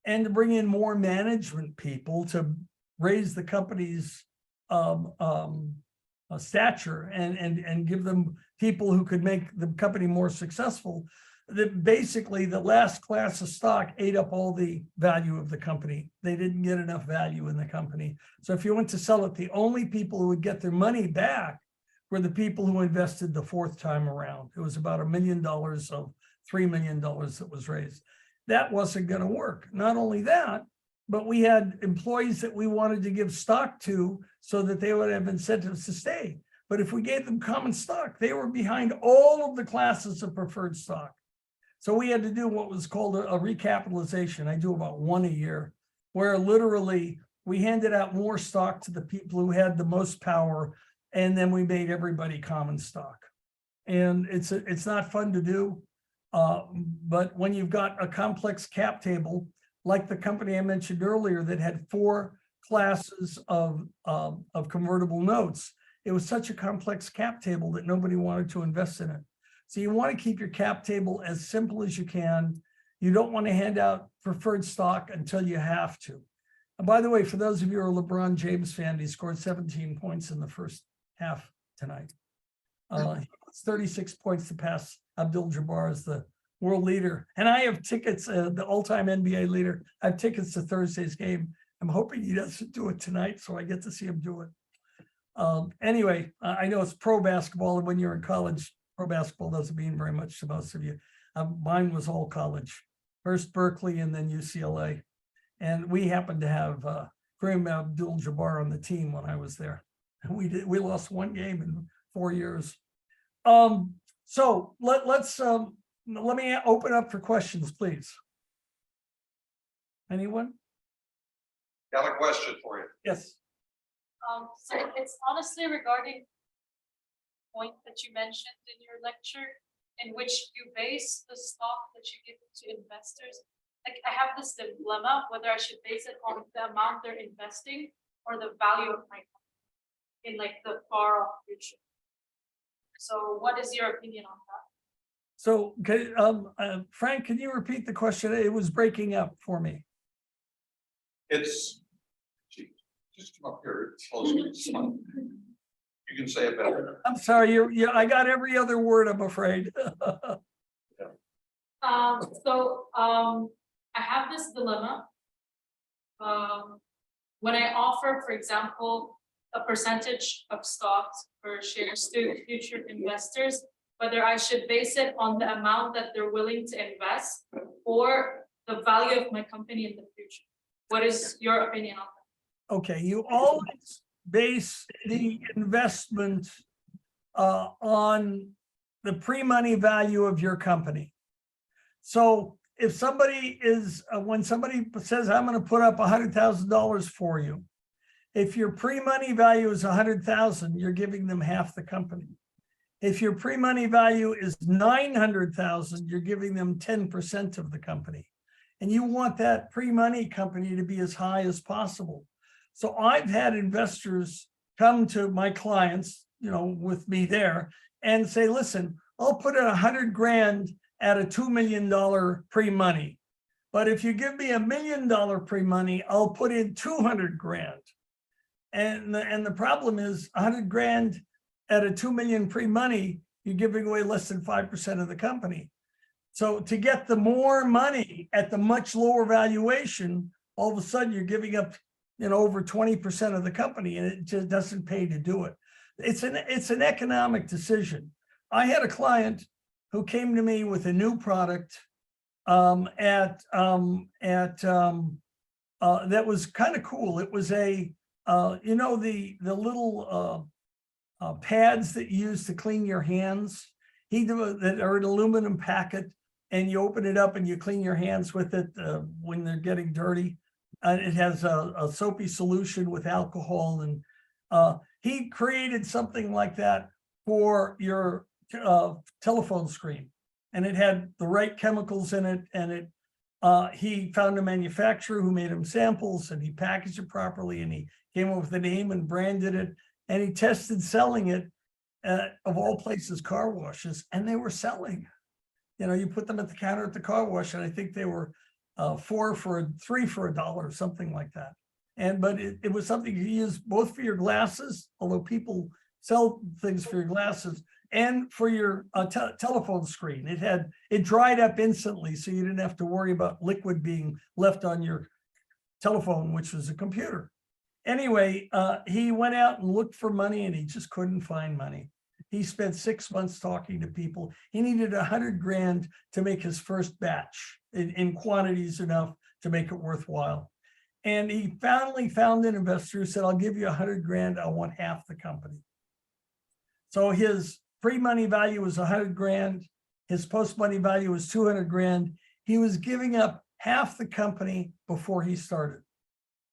Speaker 1: and to bring in more management people to raise the company's stature and give them people who could make the company more successful, that basically the last class of stock ate up all the value of the company. They didn't get enough value in the company. So if you went to sell it, the only people who would get their money back were the people who invested the 4th time around. It was about $1 million of $3 million that was raised. That wasn't going to work. Not only that, but we had employees that we wanted to give stock to so that they would have incentives to stay. But if we gave them common stock, they were behind all of the classes of preferred stock. So we had to do what was called a recapitalization. I do about 1 a year, where literally we handed out more stock to the people who had the most power, and then we made everybody common stock. And it's not fun to do, but when you've got a complex cap table, like the company I mentioned earlier that had 4 classes of convertible notes, it was such a complex cap table that nobody wanted to invest in it. So you want to keep your cap table as simple as you can. You don't want to hand out preferred stock until you have to. And by the way, for those of you who are a LeBron James fan, he scored 17 points in the first half tonight. It's 36 points to pass Abdul-Jabbar as the world leader. And I have tickets, the all-time NBA leader. I have tickets to Thursday's game. I'm hoping he doesn't do it tonight, so I get to see him do it. Anyway, I know it's pro basketball, and when you're in college, pro basketball doesn't mean very much to most of you. Mine was all college, first Berkeley and then UCLA. And we happened to have Kareem Abdul-Jabbar on the team when I was there. And we lost one game in 4 years. So let me open up for questions, please. Anyone?
Speaker 2: Got a question for you.
Speaker 1: Yes.
Speaker 6: So it's honestly regarding point that you mentioned in your lecture, in which you base the stock that you give to investors. Like, I have this dilemma whether I should base it on the amount they're investing or the value of my company in like the far off future. So what is your opinion on that?
Speaker 1: So, Frank, can you repeat the question? It was breaking up for me.
Speaker 2: It's, gee, just come up here, it's close to the sun. You can say it better.
Speaker 1: I'm sorry, I got every other word, I'm afraid.
Speaker 6: I have this dilemma. When I offer, for example, a percentage of stocks or shares to future investors, whether I should base it on the amount that they're willing to invest or the value of my company in the future. What is your opinion on that?
Speaker 1: Okay, you always base the investment on the pre-money value of your company. So if somebody is, when somebody says, I'm going to put up $100,000 for you, if your pre-money value is 100,000, you're giving them half the company. If your pre-money value is 900,000, you're giving them 10% of the company. And you want that pre-money company to be as high as possible. So I've had investors come to my clients, with me there and say, listen, I'll put in 100 grand at a $2 million pre-money. But if you give me $1 million pre-money, I'll put in 200 grand. And the problem is 100 grand at a 2 million pre-money, you're giving away less than 5% of the company. So to get the more money at the much lower valuation, all of a sudden you're giving up, over 20% of the company, and it just doesn't pay to do it. It's an economic decision. I had a client who came to me with a new product that was kind of cool. It was a the little pads that you use to clean your hands. That are an aluminum packet, and you open it up and you clean your hands with it when they're getting dirty. And it has a soapy solution with alcohol, and he created something like that for your telephone screen, and it had the right chemicals in it. And he found a manufacturer who made him samples, and he packaged it properly, and he came up with a name and branded it, and he tested selling it of all places, car washes, and they were selling. You put them at the counter at the car wash, and I think they were 3 for $1, something like that. But it was something you use both for your glasses, although people sell things for your glasses, and for your telephone screen. It dried up instantly, so you didn't have to worry about liquid being left on your telephone, which was a computer. Anyway, he went out and looked for money, and he just couldn't find money. He spent 6 months talking to people. He needed 100 grand to make his first batch in quantities enough to make it worthwhile. And he finally found an investor who said, I'll give you 100 grand. I want half the company. So his pre-money value was 100 grand. His post-money value was 200 grand. He was giving up half the company before he started.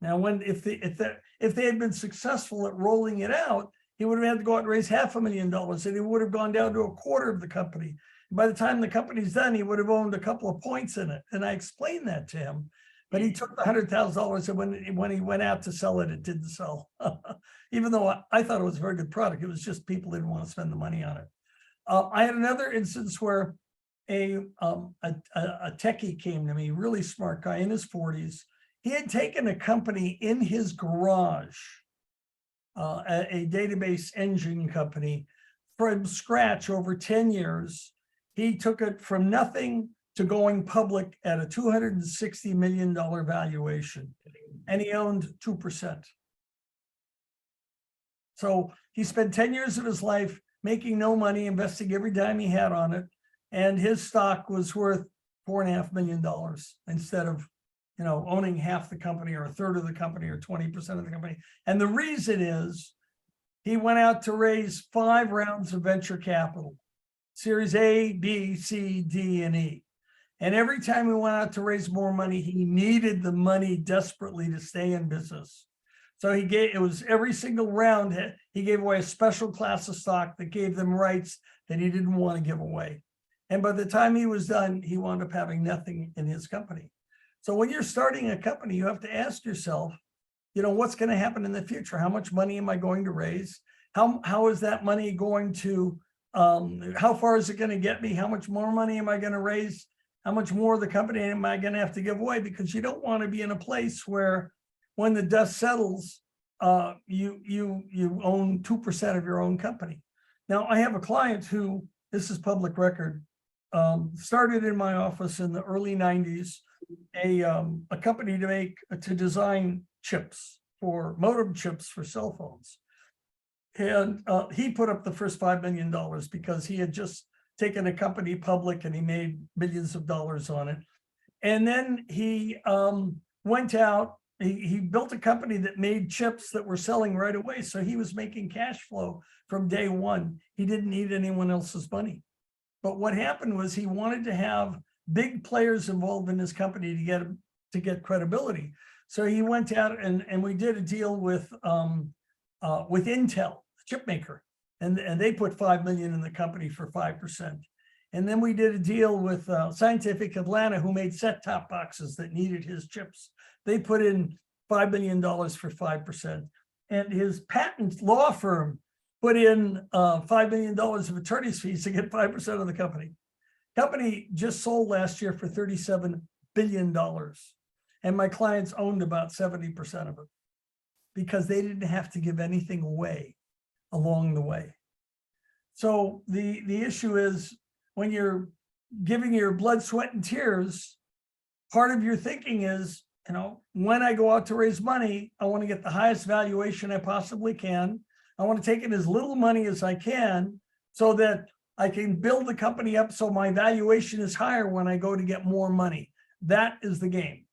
Speaker 1: Now, if they had been successful at rolling it out, he would have had to go out and raise $500,000, and he would have gone down to a quarter of the company. By the time the company's done, he would have owned a couple of points in it. And I explained that to him, but he took the $100,000, and when he went out to sell it, it didn't sell. Even though I thought it was a very good product, it was just people didn't want to spend the money on it. I had another instance where a techie came to me, really smart guy in his 40s. He had taken a company in his garage, a database engine company, from scratch over 10 years. He took it from nothing to going public at a $260 million valuation, and he owned 2%. So he spent 10 years of his life making no money, investing every dime he had on it, and his stock was worth $4.5 million instead of, owning half the company or a third of the company or 20% of the company. And the reason is he went out to raise 5 rounds of venture capital, series A, B, C, D, and E. And every time he went out to raise more money, he needed the money desperately to stay in business. So it was every single round, he gave away a special class of stock that gave them rights that he didn't want to give away. And by the time he was done, he wound up having nothing in his company. So when you're starting a company, you have to ask yourself, what's going to happen in the future? How much money am I going to raise? How is that money going to, how far is it going to get me? How much more money am I going to raise? How much more of the company am I going to have to give away? Because you don't want to be in a place where when the dust settles, you own 2% of your own company. Now, I have a client who, this is public record, started in my office in the early 90s, a company to design chips modem chips for cell phones. And he put up the first $5 million because he had just taken a company public and he made millions of dollars on it. And then he went out, he built a company that made chips that were selling right away. So he was making cash flow from day one. He didn't need anyone else's money. But what happened was he wanted to have big players involved in his company to get credibility. So he went out and we did a deal with Intel, the chip maker, and they put $5 million in the company for 5%. And then we did a deal with Scientific Atlanta, who made set-top boxes that needed his chips. They put in $5 million for 5%. And his patent law firm put in $5 million of attorney's fees to get 5% of the company. Company just sold last year for $37 billion. And my clients owned about 70% of it because they didn't have to give anything away along the way. So the issue is when you're giving your blood, sweat, and tears, part of your thinking is, when I go out to raise money, I want to get the highest valuation I possibly can. I want to take in as little money as I can so that I can build the company up so my valuation is higher when I go to get more money. That is the game.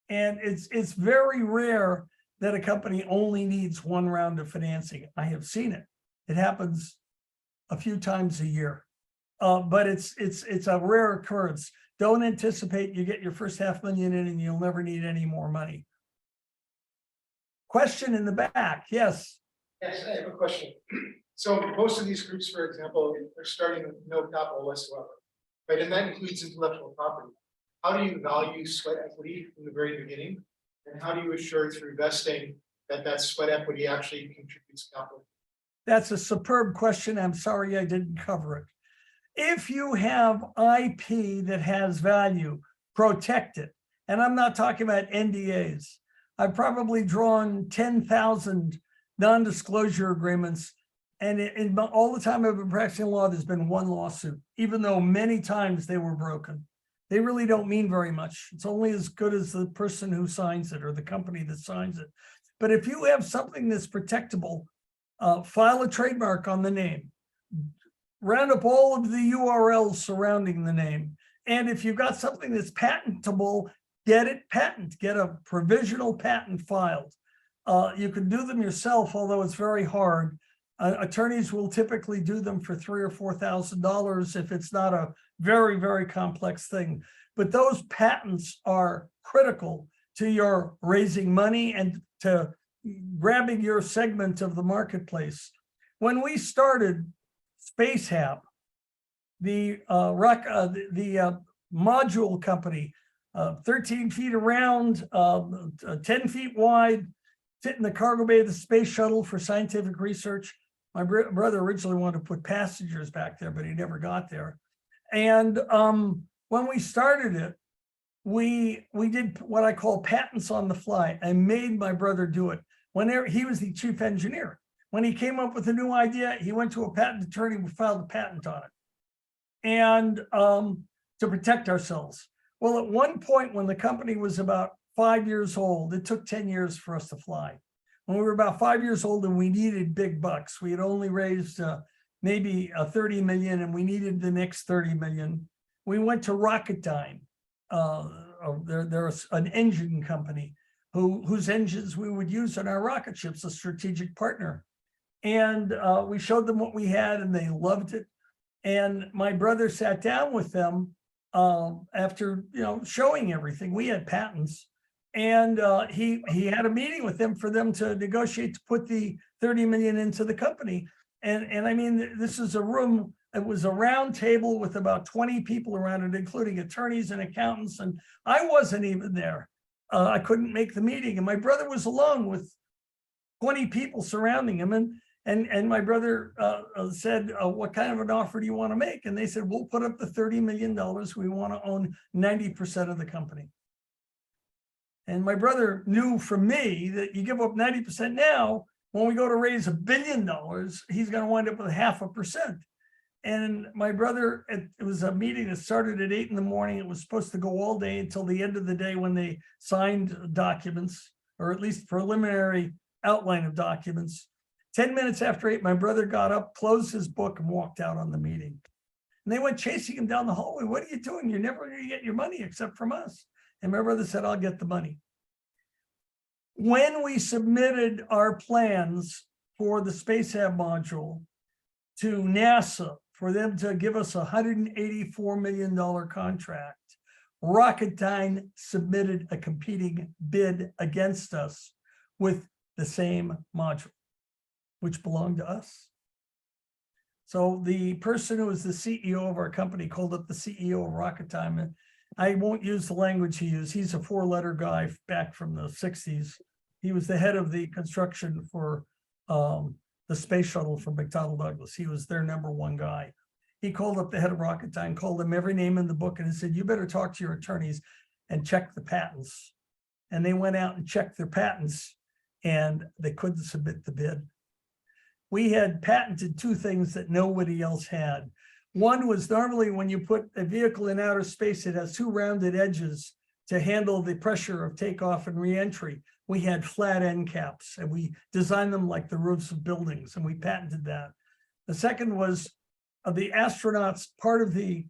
Speaker 1: And it's very rare that a company only needs one round of financing. I have seen it. It happens a few times a year, but it's a rare occurrence. Don't anticipate you get your first $500,000 in and you'll never need any more money. Question in the back, yes.
Speaker 5: Yes, I have a question. So most of these groups, for example, they're starting with no capital whatsoever, right? And that includes intellectual property. How do you value sweat equity from the very beginning? And how do you assure through investing that sweat equity actually contributes capital?
Speaker 1: That's a superb question. I'm sorry I didn't cover it. If you have IP that has value, protect it. And I'm not talking about NDAs. I've probably drawn 10,000 non-disclosure agreements. And in all the time I've been practicing law, there's been one lawsuit, even though many times they were broken. They really don't mean very much. It's only as good as the person who signs it or the company that signs it. But if you have something that's protectable, file a trademark on the name, round up all of the URLs surrounding the name. And if you've got something that's patentable, get it patent, get a provisional patent filed. You can do them yourself, although it's very hard. Attorneys will typically do them for $3,000 or $4,000 if it's not a very, very complex thing. But those patents are critical to your raising money and to grabbing your segment of the marketplace. When we started SpaceHab, the module company, 13 feet around, 10 feet wide, fit in the cargo bay of the space shuttle for scientific research. My brother originally wanted to put passengers back there, but he never got there. And when we started it, we did what I call patents on the fly. I made my brother do it. Whenever he was the chief engineer, when he came up with a new idea, he went to a patent attorney and filed a patent on it. And to protect ourselves. Well, at one point when the company was about 5 years old, it took 10 years for us to fly. When we were about 5 years old and we needed big bucks, we had only raised maybe 30 million and we needed the next 30 million. We went to Rocketdyne. There's an engine company whose engines we would use in our rocket ships, a strategic partner. And we showed them what we had and they loved it. And my brother sat down with them after, showing everything. We had patents. And he had a meeting with them for them to negotiate to put the 30 million into the company. And I mean, this is a room, it was a round table with about 20 people around it, including attorneys and accountants. And I wasn't even there. I couldn't make the meeting. And my brother was alone with 20 people surrounding him. And my brother said, what kind of an offer do you want to make? And they said, we'll put up the $30 million. We want to own 90% of the company. And my brother knew from me that you give up 90% now, when we go to raise $1 billion, he's going to wind up with 0.5%. And my brother, it was a meeting that started at 8 in the morning. It was supposed to go all day until the end of the day when they signed documents, or at least preliminary outline of documents. 10 minutes after 8, my brother got up, closed his book, and walked out on the meeting. And they went chasing him down the hallway. What are you doing? You're never going to get your money except from us. And my brother said, I'll get the money. When we submitted our plans for the Spacehab module to NASA for them to give us a $184 million contract, Rocketdyne submitted a competing bid against us with the same module, which belonged to us. So the person who was the CEO of our company called up the CEO of Rocketdyne, and I won't use the language he used. He's a 4-letter guy back from the 60s. He was the head of the construction for the space shuttle for McDonnell Douglas. He was their #1 guy. He called up the head of Rocketdyne, called him every name in the book, and he said, you better talk to your attorneys and check the patents. And they went out and checked their patents, and they couldn't submit the bid. We had patented 2 things that nobody else had. One was normally when you put a vehicle in outer space, it has 2 rounded edges to handle the pressure of takeoff and reentry. We had flat end caps, and we designed them like the roofs of buildings, and we patented that. The second was the astronauts, part of the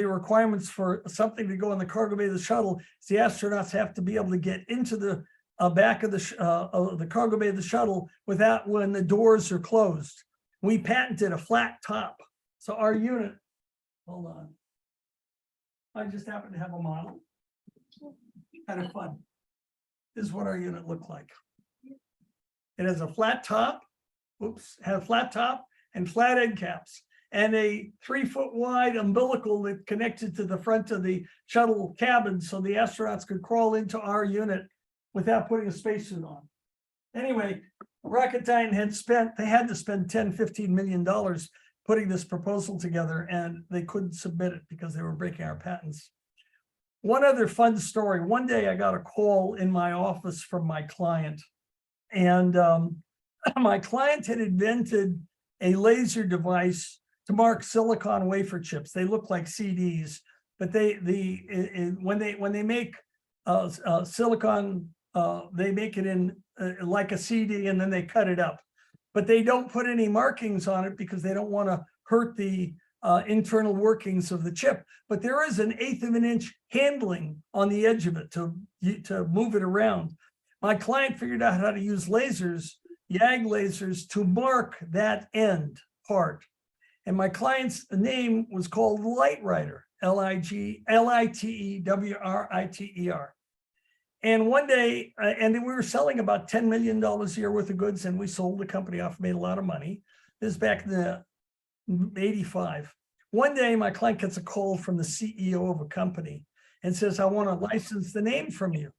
Speaker 1: requirements for something to go in the cargo bay of the shuttle is the astronauts have to be able to get into the back of the cargo bay of the shuttle without when the doors are closed. We patented a flat top. So our unit, hold on. I just happen to have a model. Kind of fun. This is what our unit looked like. It has a flat top, had a flat top and flat end caps, and a 3-foot wide umbilical that connected to the front of the shuttle cabin so the astronauts could crawl into our unit without putting a spacesuit on. Anyway, Rocketdyne had to spend $10-15 million putting this proposal together, and they couldn't submit it because they were breaking our patents. One other fun story. One day I got a call in my office from my client, and my client had invented a laser device to mark silicon wafer chips. They look like CDs, but when they make silicon, they make it in like a CD, and then they cut it up. But they don't put any markings on it because they don't want to hurt the internal workings of the chip. But there is an 1/8 of an inch handling on the edge of it to move it around. My client figured out how to use lasers, YAG lasers, to mark that end part. And my client's name was called Lightrider, L-I-T-E-W-R-I-T-E-R. And one day, and we were selling about $10 million a year worth of goods, and we sold the company off, made a lot of money. This is back in the 85. One day, my client gets a call from the CEO of a company and says, I want to license the name from you.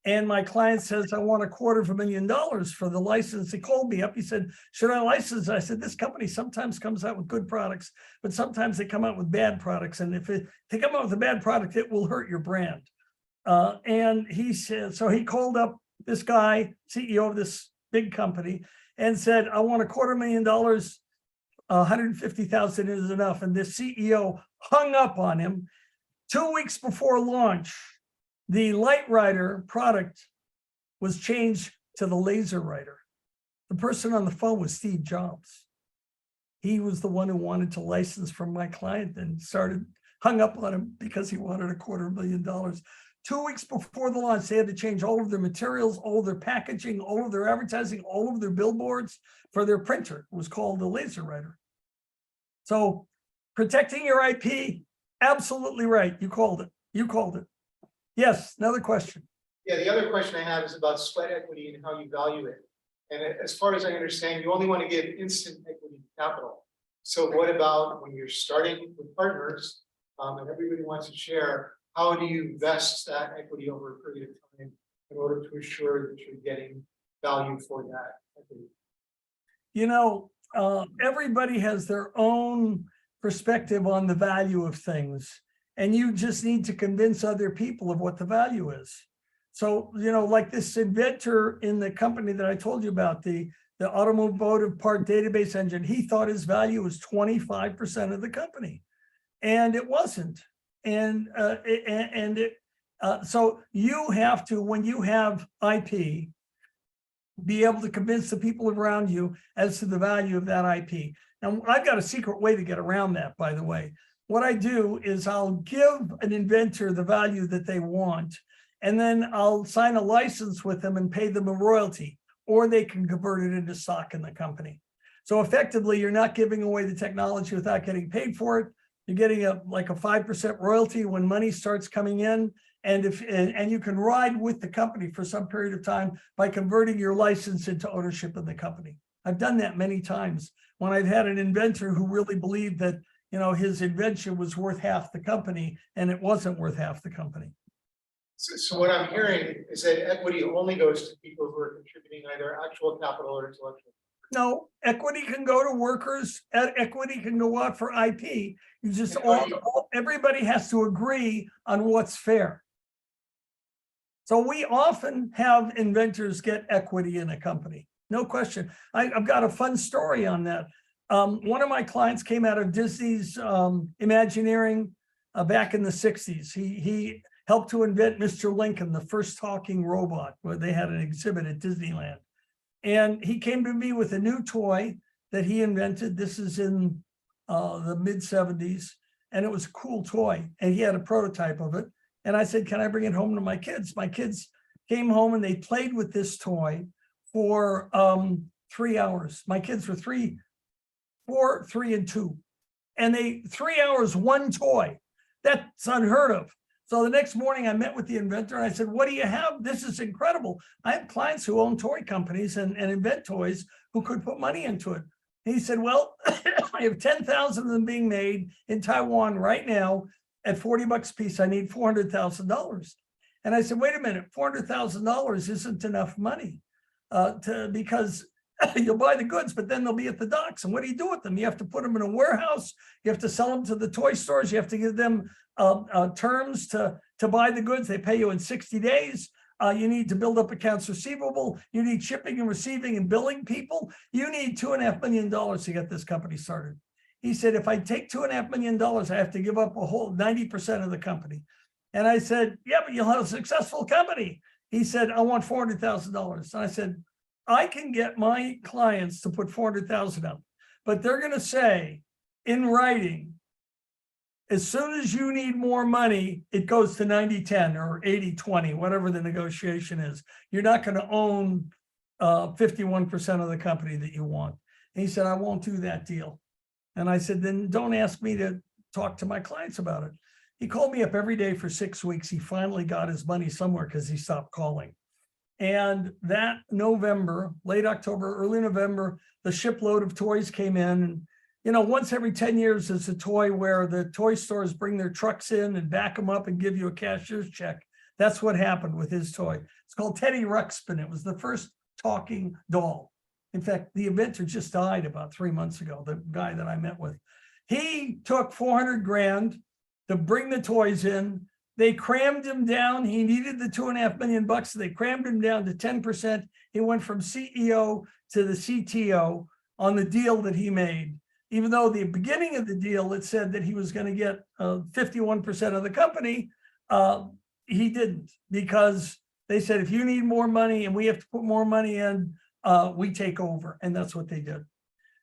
Speaker 1: And my client says, I want $250,000 for the license. He called me up. He said, should I license? I said, this company sometimes comes out with good products, but sometimes they come out with bad products. And if they come out with a bad product, it will hurt your brand. And he said, so he called up this guy, CEO of this big company, and said, I want $250,000 150,000 is enough. And the CEO hung up on him. 2 weeks before launch, the Light Rider product was changed to the Laser Rider. The person on the phone was Steve Jobs. He was the one who wanted to license from my client and hung up on him because he wanted $250,000. 2 weeks before the launch, they had to change all of their materials, all of their packaging, all of their advertising, all of their billboards for their printer. It was called the Laser Rider. So protecting your IP, absolutely right. You called it. You called it. Yes, another question.
Speaker 5: Yeah, the other question I have is about sweat equity and how you value it. And as far as I understand, you only want to give instant equity capital. So what about when you're starting with partners, and everybody wants to share, how do you vest that equity over a period of time in order to ensure that you're getting value for that equity?
Speaker 1: You know, everybody has their own perspective on the value of things, and you just need to convince other people of what the value is. So, you know, like this inventor in the company that I told you about, the automotive part database engine, he thought his value was 25% of the company, and it wasn't. So you have to, when you have IP, be able to convince the people around you as to the value of that IP. Now, I've got a secret way to get around that, by the way. What I do is I'll give an inventor the value that they want, and then I'll sign a license with them and pay them a royalty, or they can convert it into stock in the company. So effectively, you're not giving away the technology without getting paid for it. You're getting like a 5% royalty when money starts coming in. And you can ride with the company for some period of time by converting your license into ownership of the company. I've done that many times when I've had an inventor who really believed that, you know, his invention was worth half the company, and it wasn't worth half the company.
Speaker 5: So what I'm hearing is that equity only goes to people who are contributing either actual capital or intellectual.
Speaker 1: No, equity can go to workers, equity can go out for IP. You just everybody has to agree on what's fair. So we often have inventors get equity in a company, no question. I've got a fun story on that. One of my clients came out of Disney's Imagineering back in the 60s. He helped to invent Mr. Lincoln, the first talking robot, where they had an exhibit at Disneyland. And he came to me with a new toy that he invented. This is in the mid 70s, and it was a cool toy. And he had a prototype of it. And I said, can I bring it home to my kids? My kids came home and they played with this toy for 3 hours. My kids were 4, 3, and 2. And 3 hours, one toy. That's unheard of. So the next morning I met with the inventor and I said, what do you have? This is incredible. I have clients who own toy companies and invent toys who could put money into it. And he said, well, I have 10,000 of them being made in Taiwan right now. At $40 a piece, I need $400,000. And I said, wait a minute, $400,000 isn't enough money because you'll buy the goods, but then they'll be at the docks. And what do you do with them? You have to put them in a warehouse. You have to sell them to the toy stores. You have to give them terms to buy the goods. They pay you in 60 days. You need to build up accounts receivable. You need shipping and receiving and billing people. You need $2.5 million to get this company started. He said, if I take $2.5 million, I have to give up a whole 90% of the company. And I said, yeah, but you'll have a successful company. He said, I want $400,000. And I said, I can get my clients to put $400,000 up, but they're going to say in writing, as soon as you need more money, it goes to 90-10 or 80-20, whatever the negotiation is. You're not going to own 51% of the company that you want. And he said, I won't do that deal. And I said, then don't ask me to talk to my clients about it. He called me up every day for 6 weeks. He finally got his money somewhere because he stopped calling. And that November, late October, early November, the shipload of toys came in. And, you know, once every 10 years, there's a toy where the toy stores bring their trucks in and back them up and give you a cashier's check. That's what happened with his toy. It's called Teddy Ruxpin. It was the first talking doll. In fact, the inventor just died about 3 months ago, the guy that I met with. He took 400 grand to bring the toys in. They crammed him down. He needed the $2.5 million. So they crammed him down to 10%. He went from CEO to the CTO on the deal that he made. even though the beginning of the deal, it said that he was going to get 51% of the company, he didn't, because they said, if you need more money and we have to put more money in, we take over. And that's what they did.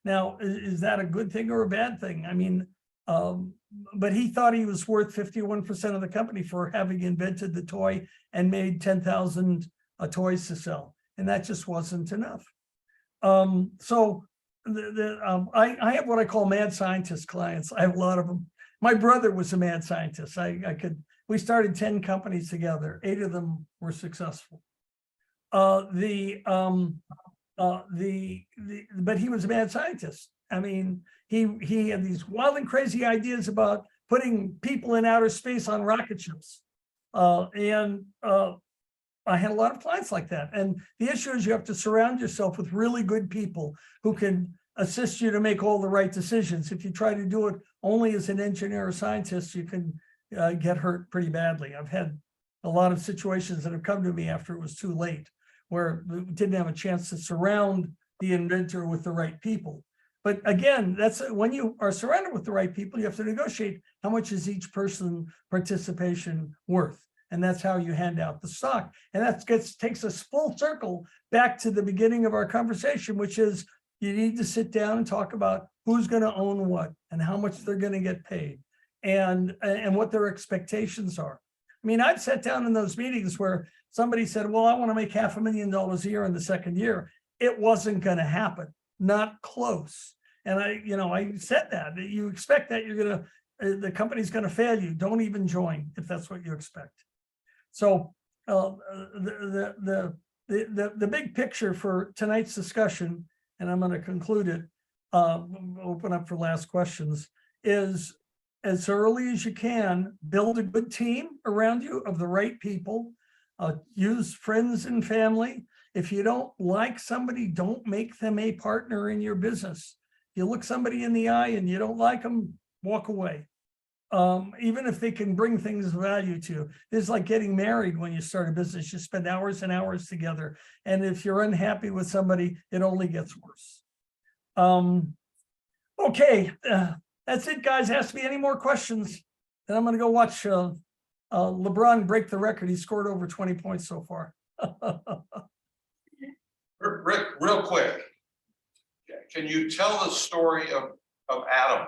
Speaker 1: Now, is that a good thing or a bad thing? I mean, but he thought he was worth 51% of the company for having invented the toy and made 10,000 toys to sell. And that just wasn't enough. So I have what I call mad scientist clients. I have a lot of them. My brother was a mad scientist. We started 10 companies together. 8 of them were successful. But he was a mad scientist. I mean, he had these wild and crazy ideas about putting people in outer space on rocket ships. I had a lot of clients like that. And the issue is you have to surround yourself with really good people who can assist you to make all the right decisions. If you try to do it only as an engineer or scientist, you can get hurt pretty badly. I've had a lot of situations that have come to me after it was too late, where we didn't have a chance to surround the inventor with the right people. But again, that's when you are surrounded with the right people, you have to negotiate how much is each person participation worth. And that's how you hand out the stock. And that takes us full circle back to the beginning of our conversation, which is you need to sit down and talk about who's going to own what and how much they're going to get paid and what their expectations are. I mean, I've sat down in those meetings where somebody said, well, I want to make $500,000 a year in the second year. It wasn't going to happen, not close. And I said that you expect that the company's going to fail you. Don't even join if that's what you expect. So the big picture for tonight's discussion, and I'm going to conclude it, open up for last questions, is as early as you can, build a good team around you of the right people, use friends and family. If you don't like somebody, don't make them a partner in your business. You look somebody in the eye and you don't like them, walk away. Even if they can bring things of value to you. It's like getting married when you start a business. You spend hours and hours together. And if you're unhappy with somebody, it only gets worse. Okay, that's it, guys. Has to be any more questions? Then I'm going to go watch LeBron break the record. He scored over 20 points so far.
Speaker 2: Rick, real quick. Can you tell the story of Adam?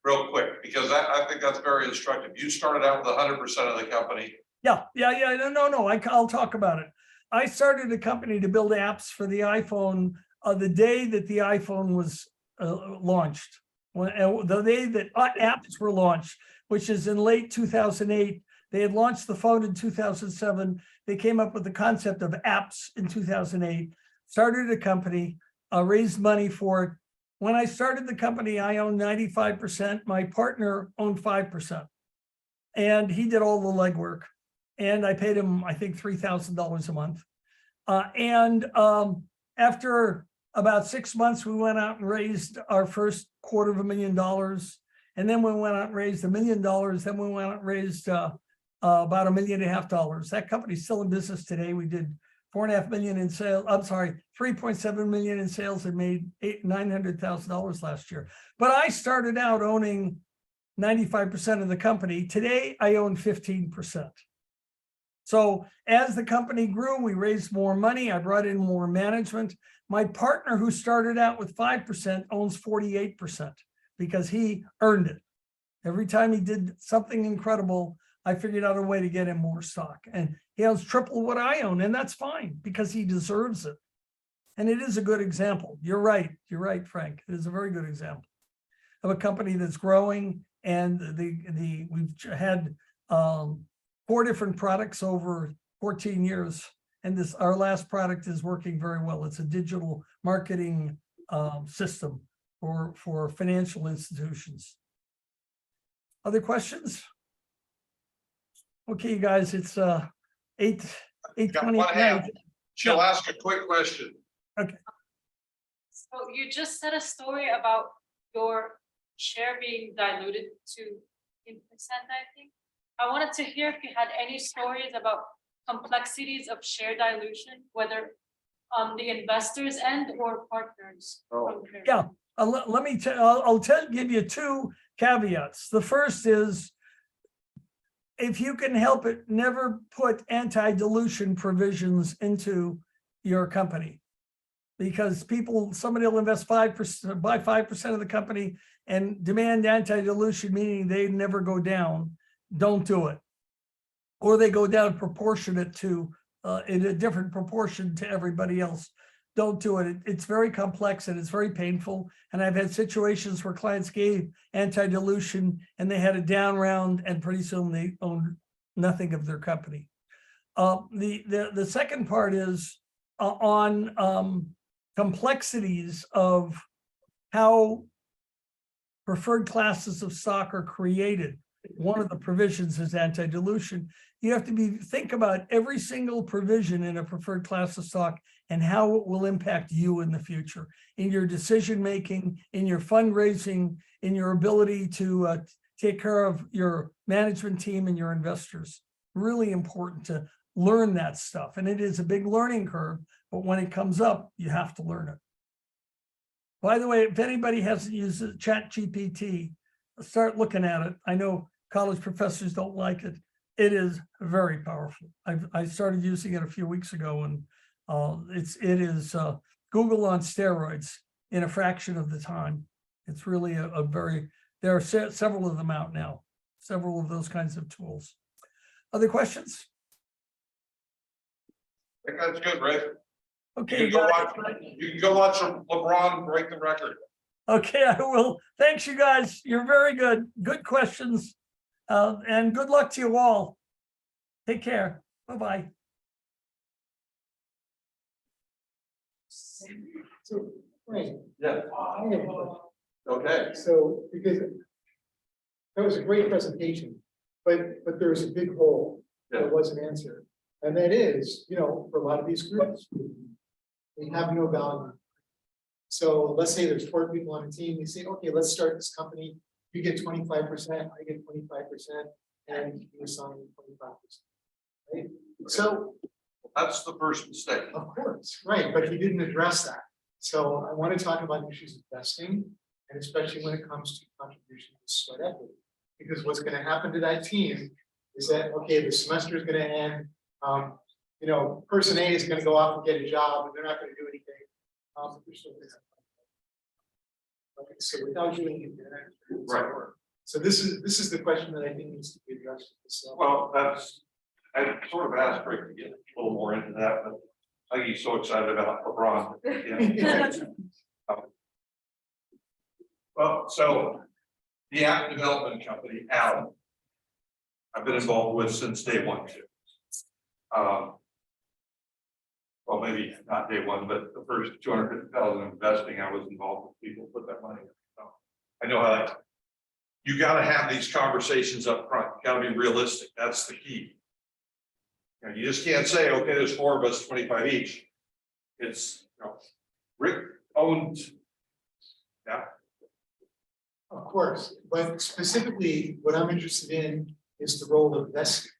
Speaker 2: Real quick, because I think that's very instructive. You started out with 100% of the company.
Speaker 1: Yeah. No. I'll talk about it. I started a company to build apps for the iPhone the day that the iPhone was launched. The day that apps were launched, which is in late 2008. They had launched the phone in 2007. They came up with the concept of apps in 2008, started a company, raised money for it. When I started the company, I owned 95%. My partner owned 5%. And he did all the legwork. And I paid him, I think, $3,000 a month. After about 6 months, we went out and raised our first $250,000. And then we went out and raised $1 million. Then we went out and raised about $1.5 million. That company's still in business today. We did $4.5 million in sales. I'm sorry, $3.7 million in sales and made $900,000 last year. But I started out owning 95% of the company. Today, I own 15%. So as the company grew, we raised more money. I brought in more management. My partner, who started out with 5%, owns 48% because he earned it. Every time he did something incredible, I figured out a way to get him more stock. And he owns triple what I own, and that's fine because he deserves it. And it is a good example. You're right, Frank. It is a very good example of a company that's growing. And we've had 4 different products over 14 years. And our last product is working very well. It's a digital marketing system for financial institutions. Other questions? Okay, you guys, it's 8:20.
Speaker 2: She'll ask a quick question.
Speaker 1: Okay.
Speaker 6: So you just said a story about your share being diluted to 10%, I think. I wanted to hear if you had any stories about complexities of share dilution, whether on the investors end or partners.
Speaker 2: Oh.
Speaker 1: Yeah. let me give you two caveats. The first is, if you can help it, never put anti-dilution provisions into your company. Because somebody will invest 5%, buy 5% of the company and demand anti-dilution, meaning they never go down. Don't do it. Or they go down proportionate to, in a different proportion to everybody else. Don't do it. It's very complex and it's very painful. And I've had situations where clients gave anti-dilution and they had a down round and pretty soon they owned nothing of their company. The second part is on complexities of how preferred classes of stock are created. One of the provisions is anti-dilution. You have to think about every single provision in a preferred class of stock and how it will impact you in the future, in your decision-making, in your fundraising, in your ability to take care of your management team and your investors. Really important to learn that stuff. And it is a big learning curve, but when it comes up, you have to learn it. By the way, if anybody hasn't used ChatGPT, start looking at it. I know college professors don't like it. It is very powerful. I started using it a few weeks ago, and it is Google on steroids in a fraction of the time. It's really there are several of them out now, several of those kinds of tools. Other questions?
Speaker 2: I think that's good, Ray.
Speaker 1: Okay,
Speaker 2: You can go watch LeBron break the record.
Speaker 1: okay, I will. Thanks, you guys. You're very good. Good questions. And good luck to you all. Take care. Bye-bye.
Speaker 5: So, right.
Speaker 2: Yeah.
Speaker 5: I have a question.
Speaker 2: Okay.
Speaker 5: So, because that was a great presentation, but there was a big hole that wasn't answered. And that is, for a lot of these groups, they have no value. So let's say there's 4 people on a team, you say, okay, let's start this company. You get 25%, I get 25%, and you assign 25%. Right? So
Speaker 2: That's the first mistake.
Speaker 5: of course, right, but he didn't address that. So I want to talk about issues of vesting, and especially when it comes to contribution to sweat equity. Because what's going to happen to that team is that, okay, the semester is going to end. Person A is going to go off and get a job, and they're not going to do anything. They're still gonna have okay, so without doing it,
Speaker 2: Right.
Speaker 5: So this is the question that I think needs to be addressed.
Speaker 2: Well, I sort of asked Rick to get a little more into that, but I think he's so excited about LeBron. Yeah. Well, so the app development company, Alan, I've been involved with since day one too. Well, maybe not day one, but the first 250,000 investing, I was involved with people put that money in. So I know how you got to have these conversations up front. You got to be realistic. That's the key. You just can't say, okay, there's 4 of us, 25 each. It's, Rick owned. Yeah.
Speaker 5: Of course, but specifically what I'm interested in is the role of vesting.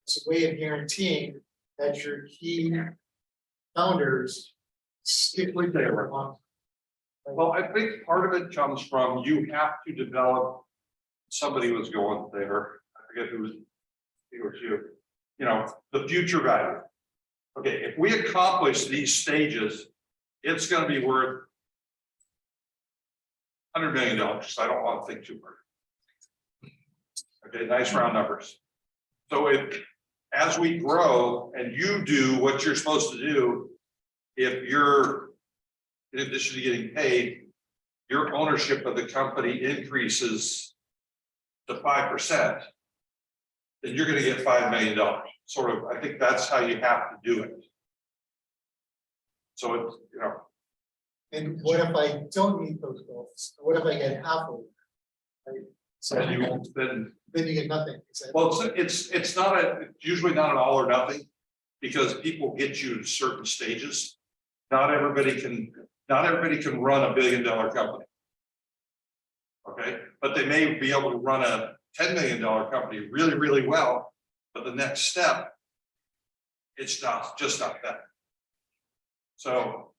Speaker 5: It's a way of guaranteeing that your key founders stick with their long.
Speaker 2: Well, I think part of it comes from you have to develop. Somebody was going there. I forget who was he or she. The future value. Okay, if we accomplish these stages, it's going to be worth $100 million. I don't want to think too hard. Okay, nice round numbers. So as we grow and you do what you're supposed to do, if you're, in addition to getting paid, your ownership of the company increases to 5%, then you're going to get $5 million. Sort of, I think that's how you have to do it. So it's,
Speaker 5: And what if I don't meet those goals? What if I get half of it? Right? So
Speaker 2: and you won't spend.
Speaker 5: then you get nothing.
Speaker 2: Well, it's usually not an all or nothing, because people get you to certain stages. Not everybody can run $1 billion company. Okay, but they may be able to run a $10 million company really, really well, but the next step, it's just not that. So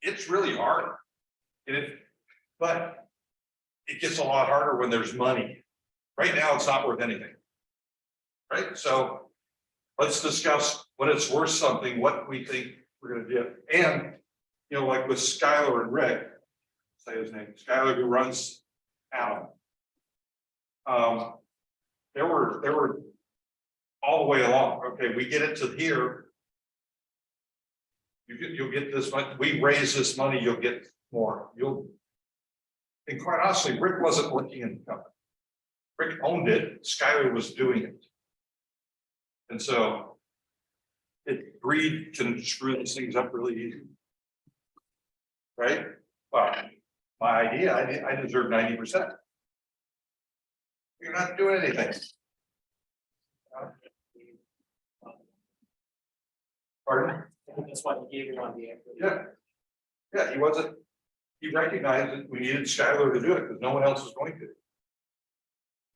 Speaker 2: it's really hard. And But it gets a lot harder when there's money. Right now, it's not worth anything. Right, so let's discuss when it's worth something, what we think we're gonna do. And, you know, like with Skylar and Rick, say his name, Skylar who runs Allen. There were all the way along, okay, we get it to here. You'll get this much, we raise this money, you'll get more, and quite honestly, Rick wasn't working in the company. Rick owned it, Skylar was doing it. And so greed can screw these things up really easy. Right? Well, my idea, I deserve 90%. You're not doing anything. Pardon?
Speaker 3: That's why he gave you on the equity.
Speaker 2: Yeah. Yeah, he recognized that we needed Skylar to do it because no one else was going to.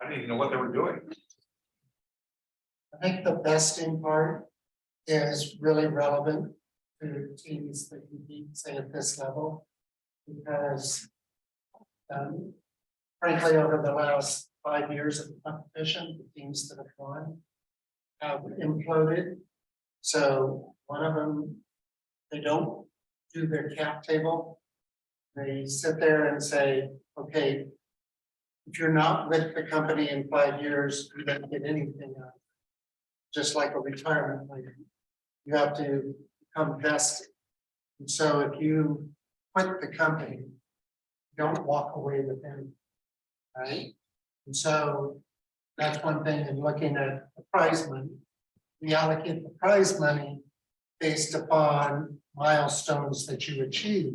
Speaker 2: I didn't even know what they were doing.
Speaker 7: I think the vesting part is really relevant to teams that compete, say, at this level. Because frankly, over the last 5 years of the competition, the teams that have won have imploded. So one of them, they don't do their cap table. They sit there and say, okay, if you're not with the company in 5 years, you don't get anything out of it. Just like a retirement plan, you have to become vested. And so if you quit the company, don't walk away with them, right? And so that's one thing in looking at the prize money. We allocate the prize money based upon milestones that you achieve.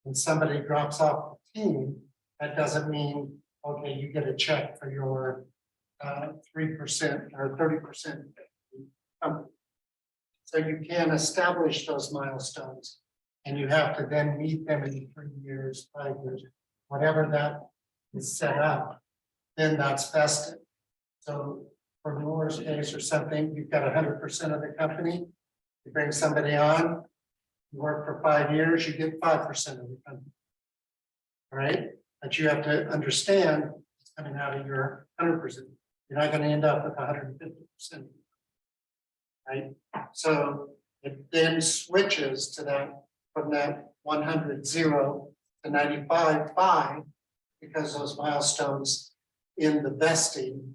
Speaker 7: When somebody drops off the team, that doesn't mean, okay, you get a check for your 3% or 30%. So you can establish those milestones and you have to then meet them in 3 years, 5 years, whatever that is set up, then that's vested. So for Moore's case or something, you've got 100% of the company, you bring somebody on, you work for 5 years, you get 5% of the company. All right, but you have to understand it's coming out of your 100%. You're not going to end up with 150%. Right, so it then switches to that from that 100-0 to 95-5 because those milestones in the vesting,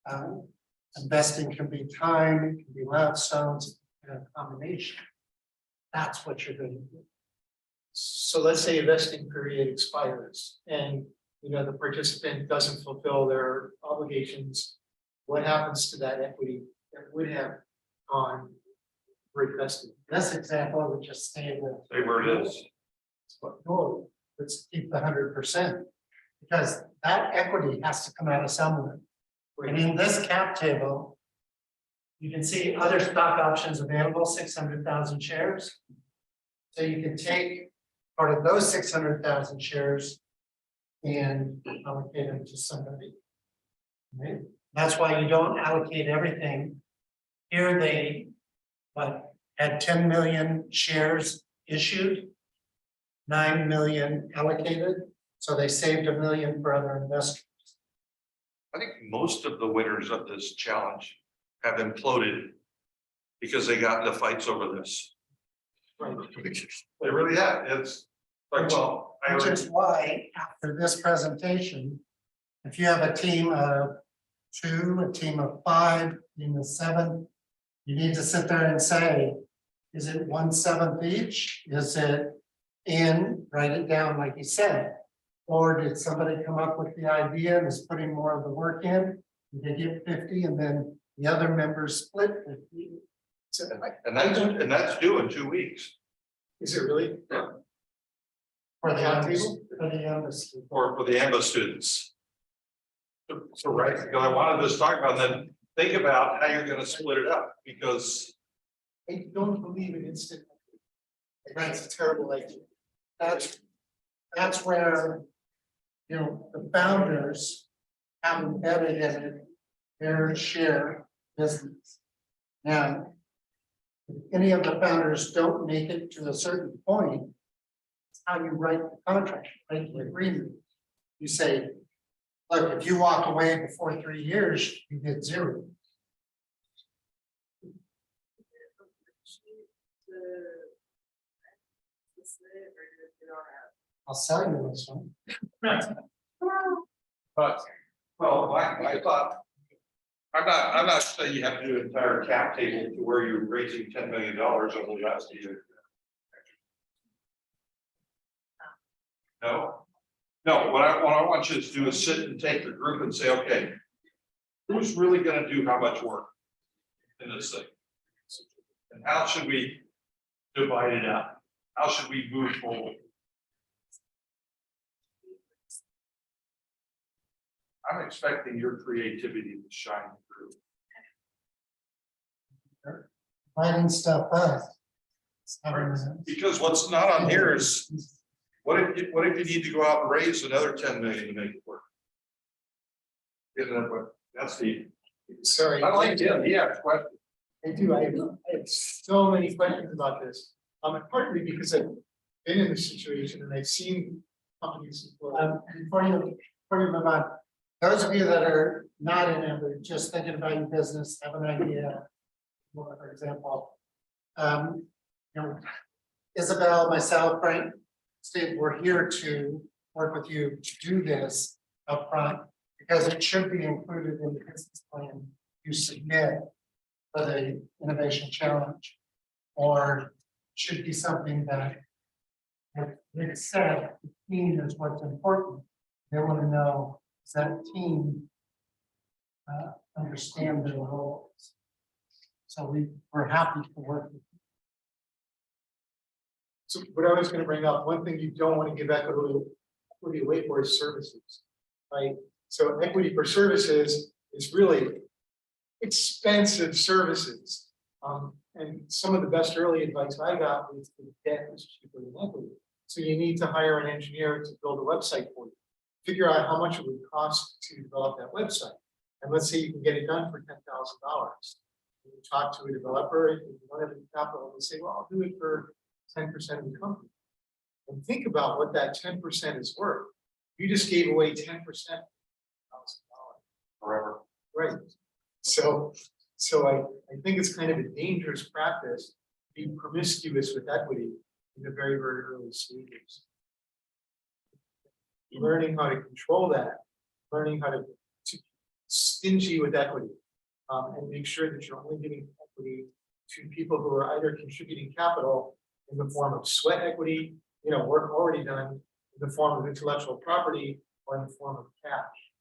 Speaker 7: and vesting can be time, it can be milestones, a combination. That's what you're going to do.
Speaker 5: So let's say a vesting period expires and, you know, the participant doesn't fulfill their obligations. What happens to that equity that would have gone reinvested?
Speaker 7: This example would just stay with.
Speaker 2: Say where it is.
Speaker 7: No, let's keep the 100% because that equity has to come out of somewhere. And in this cap table, you can see other stock options available, 600,000 shares. So you can take part of those 600,000 shares and allocate them to somebody. Right? That's why you don't allocate everything. Here they had 10 million shares issued, 9 million allocated. So they saved 1 million for other investors.
Speaker 2: I think most of the winners of this challenge have imploded because they got into fights over this.
Speaker 5: Right.
Speaker 2: They really have. It's like, well, I
Speaker 7: Which
Speaker 2: already,
Speaker 7: is why after this presentation, if you have a team of 2, a team of 5, a team of 7, you need to sit there and say, is it 1/7 each? Is it write it down like you said? Or did somebody come up with the idea and is putting more of the work in? They get 50 and then the other members split 50.
Speaker 5: So,
Speaker 2: and that's due in 2 weeks.
Speaker 5: is it really?
Speaker 7: For the
Speaker 5: Cap
Speaker 7: youngest,
Speaker 5: table?
Speaker 7: for the youngest.
Speaker 2: For the AMBA students. So right, because I wanted to talk about that, think about how you're gonna split it up, because
Speaker 5: I don't believe in instant. That's a terrible idea.
Speaker 7: That's where, you know, the founders have embedded in it their share business. Now, if any of the founders don't make it to a certain point, it's how you write the contract, write the agreement. You say, look, if you walk away before 3 years, you get 0. I'll sell you this one.
Speaker 2: But, well, my thought. I'm not saying you have to do an entire cap table to where you're raising $10 million over the last year. No, what I want you to do is sit and take the group and say, okay, who's really gonna do how much work in this thing? And how should we divide it up? How should we move forward? I'm expecting your creativity to shine through.
Speaker 7: Writing stuff up.
Speaker 2: Because what's not on here is, what if you need to go out and raise another 10 million to make it work? That's the,
Speaker 5: Sorry.
Speaker 2: I like him, he asked questions.
Speaker 5: I do, I have so many questions about this. Partly because I've been in this situation and I've seen companies.
Speaker 7: Before you move on, those of you that are not in it, but just thinking about your business, have an idea. Well, for example, you know, Isabel, myself, Frank, Steve, we're here to work with you to do this upfront because it should be included in the business plan you submit for the innovation challenge, or should be something that, like Rick said, the team is what's important. They want to know, does that team understand their roles? So we're happy to work with you.
Speaker 5: So what I was going to bring up, one thing you don't want to give equity away for is services, right? So equity for services is really expensive services. And some of the best early advice I got was the debt is cheaper than equity. So you need to hire an engineer to build a website for you. Figure out how much it would cost to develop that website. And let's say you can get it done for $10,000. You talk to a developer, and you want to have capital, and say, well, I'll do it for 10% of the company. And think about what that 10% is worth. You just gave away 10% of $1,000
Speaker 2: Forever.
Speaker 5: right? So I think it's kind of a dangerous practice, being promiscuous with equity in the very, very early stages. Learning how to control that, learning how to stingy with equity, and make sure that you're only giving equity to people who are either contributing capital in the form of sweat equity, you know, work already done, in the form of intellectual property, or in the form of cash,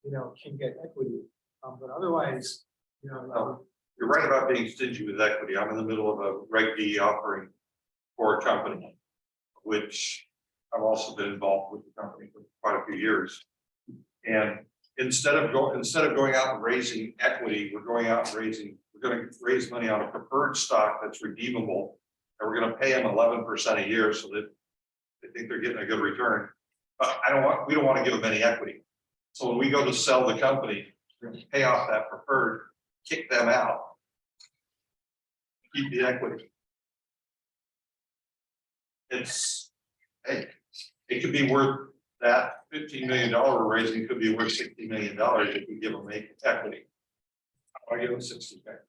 Speaker 5: you know, can get equity. But otherwise, you know,
Speaker 2: You're right about being stingy with equity. I'm in the middle of a Reg D offering for a company, which I've also been involved with the company for quite a few years. And instead of going out and raising equity, we're going to raise money on a preferred stock that's redeemable, and we're going to pay them 11% a year so that they think they're getting a good return. But we don't want to give them any equity. So when we go to sell the company, we're going to pay off that preferred, kick them out, keep the equity. Hey, it could be worth that $15 million we're raising could be worth $60 million if we give them equity. I'll give them 60 million.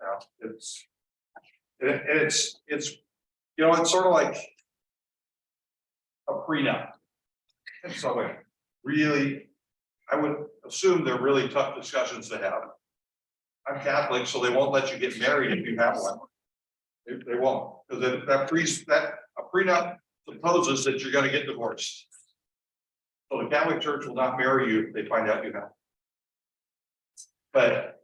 Speaker 2: Now it's you know, it's sort of like a prenup. And so really, I would assume they're really tough discussions to have. I'm Catholic, so they won't let you get married if you have one. They won't, because a prenup supposes that you're going to get divorced. So the Catholic Church will not marry you if they find out you have. But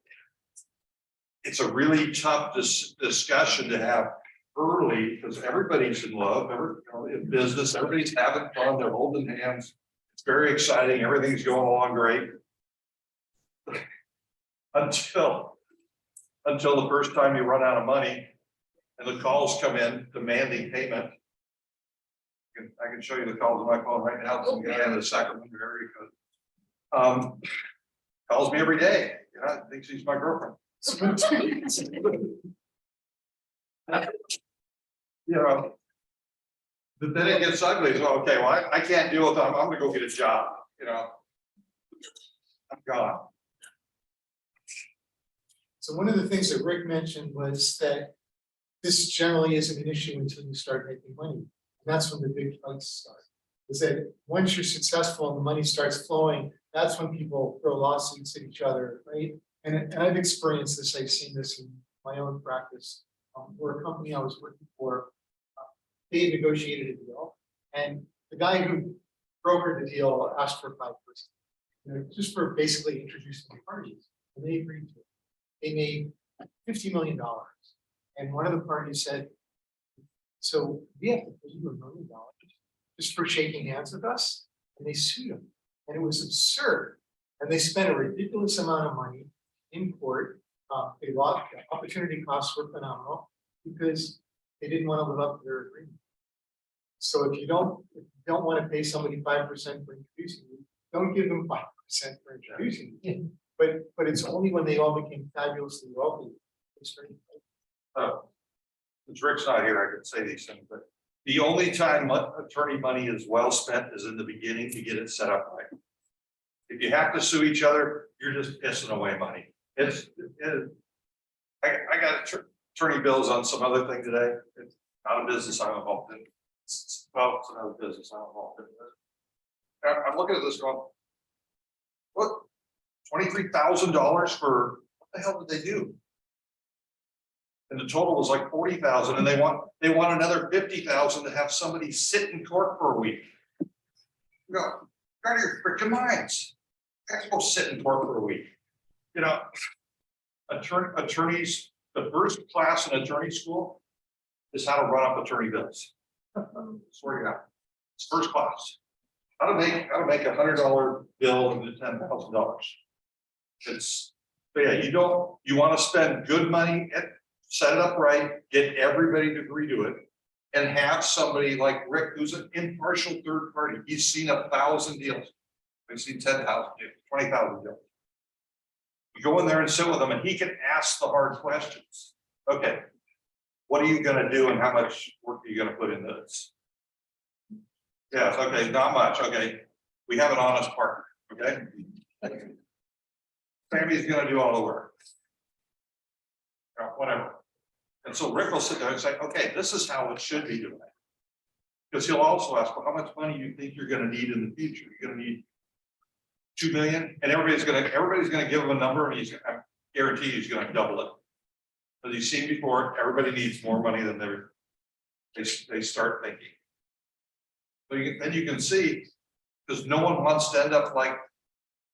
Speaker 2: it's a really tough discussion to have early because everybody's in love, in business, everybody's having fun, they're holding hands. It's very exciting, everything's going along great. Until the first time you run out of money and the calls come in demanding payment. I can show you the calls on my phone right now. Some guy in the Sacramento area calls me every day. Yeah, thinks he's my girlfriend. You know, But then it gets ugly, so, okay, well, I can't deal with them, I'm gonna go get a job, you know? I'm gone.
Speaker 5: So one of the things that Rick mentioned was that this generally isn't an issue until you start making money. And that's when the big fights start. Is that once you're successful and the money starts flowing, that's when people throw lawsuits at each other, right? And I've experienced this, I've seen this in my own practice. Where a company I was working for, they negotiated a deal, and the guy who brokered the deal asked for 5%. You know, just for basically introducing the parties, and they agreed to it. They made $50 million. And one of the parties said, so we have to pay you $1 million just for shaking hands with us. And they sued him. And it was absurd. And they spent a ridiculous amount of money in court. They lost, the opportunity costs were phenomenal because they didn't want to live up to their agreement. So if you don't want to pay somebody 5% for introducing you, don't give them 5% for introducing you. But it's only when they all became fabulously wealthy.
Speaker 2: Since Rick's not here, I could say these things, but the only time attorney money is well spent is in the beginning to get it set up right. If you have to sue each other, you're just pissing away money. I got attorney bills on some other thing today. It's not a business I'm involved in. Well, it's another business I'm involved in. I'm looking at this going, what, $23,000 for, what the hell did they do? And the total was like 40,000, and they want another 50,000 to have somebody sit in court for a week. Go, out of your freaking minds. I have to go sit in court for a week. You know, attorneys, the first class in attorney school is how to run up attorney bills. Swear to God, it's first class. How to make $100 bill into $10,000. It's, but yeah, you want to spend good money at. Set it up right, get everybody to agree to it, and have somebody like Rick, who's an impartial third party. He's seen 1,000 deals. We've seen 10,000 deals, 20,000 deals. You go in there and sit with him, and he can ask the hard questions. Okay, what are you going to do, and how much work are you going to put into this? Yes, okay, not much. Okay, we have an honest partner. Okay, Sammy's going to do all the work. Whatever. And so Rick will sit there and say, okay, this is how it should be doing. Because he'll also ask, well, how much money do you think you're going to need in the future? You're going to need 2 million, and everybody's going to give him a number, and I guarantee he's going to double it. As you've seen before, everybody needs more money than they start thinking. But then you can see, because no one wants to end up like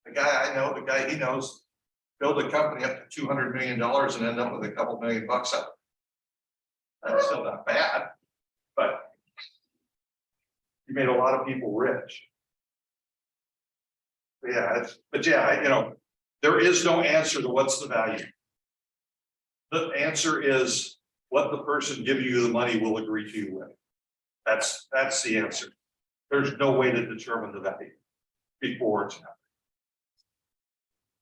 Speaker 2: the guy I know, the guy he knows, build a company up to $200 million and end up with a couple $1 million up. That's still not bad, but you made a lot of people rich. But yeah, there is no answer to what's the value. The answer is what the person giving you the money will agree to you with. That's the answer. There's no way to determine the value before it's happening.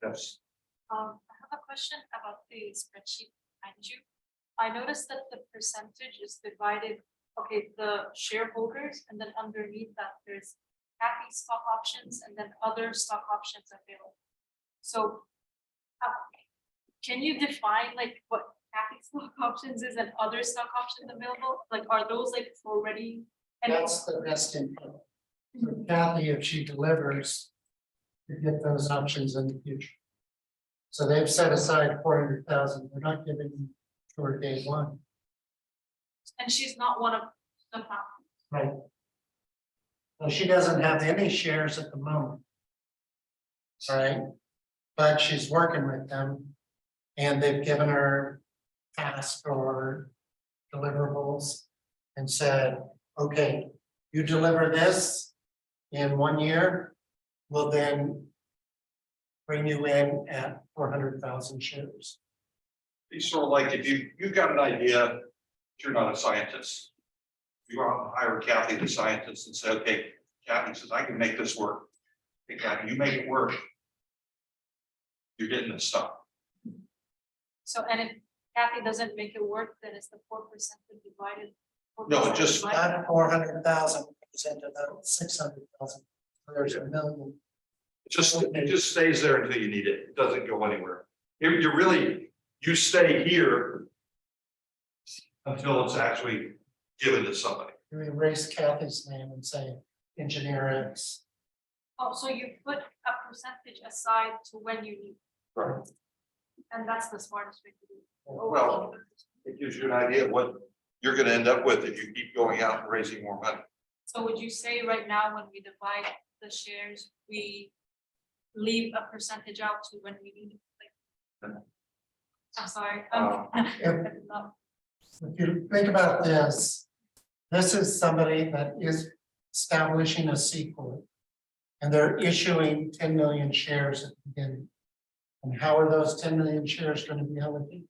Speaker 2: Yes.
Speaker 6: I have a question about the spreadsheet behind you. I noticed that the percentage is divided, okay, the shareholders, and then underneath that there's happy stock options and then other stock options available. So can you define like what happy stock options is and other stock options available? Like, are those like already? And
Speaker 7: That's the best input. For Kathy, if she delivers, to get those options in the future. So they've set aside 400,000. They're not giving to her day one.
Speaker 6: and she's not one of the founders.
Speaker 7: Right. Well, she doesn't have any shares at the moment. All right, but she's working with them, and they've given her tasks or deliverables and said, okay, you deliver this in 1 year, we'll then bring you in at 400,000 shares.
Speaker 2: It's sort of like if you've got an idea, you're not a scientist. You go out and hire Kathy, the scientist, and say, okay, Kathy says, I can make this work. Hey, Kathy, you make it work. You're getting this stuff.
Speaker 6: So, and if Kathy doesn't make it work, then it's the 4% divided
Speaker 2: No, just-
Speaker 7: That 400,000 goes into the 600,000. There's a million.
Speaker 2: it just stays there until you need it. It doesn't go anywhere. You're really, you stay here until it's actually given to somebody.
Speaker 7: You erase Kathy's name and say engineer X.
Speaker 6: Oh, so you put a percentage aside to when you need,
Speaker 2: Right.
Speaker 6: and that's the smartest way to do it.
Speaker 2: Well, it gives you an idea of what you're gonna end up with if you keep going out and raising more money.
Speaker 6: So would you say right now, when we divide the shares, we leave a percentage out to when we need it? Like, I'm sorry.
Speaker 7: If you think about this, this is somebody that is establishing a C corp. And they're issuing 10 million shares at the beginning. And how are those 10 million shares going to be allocated?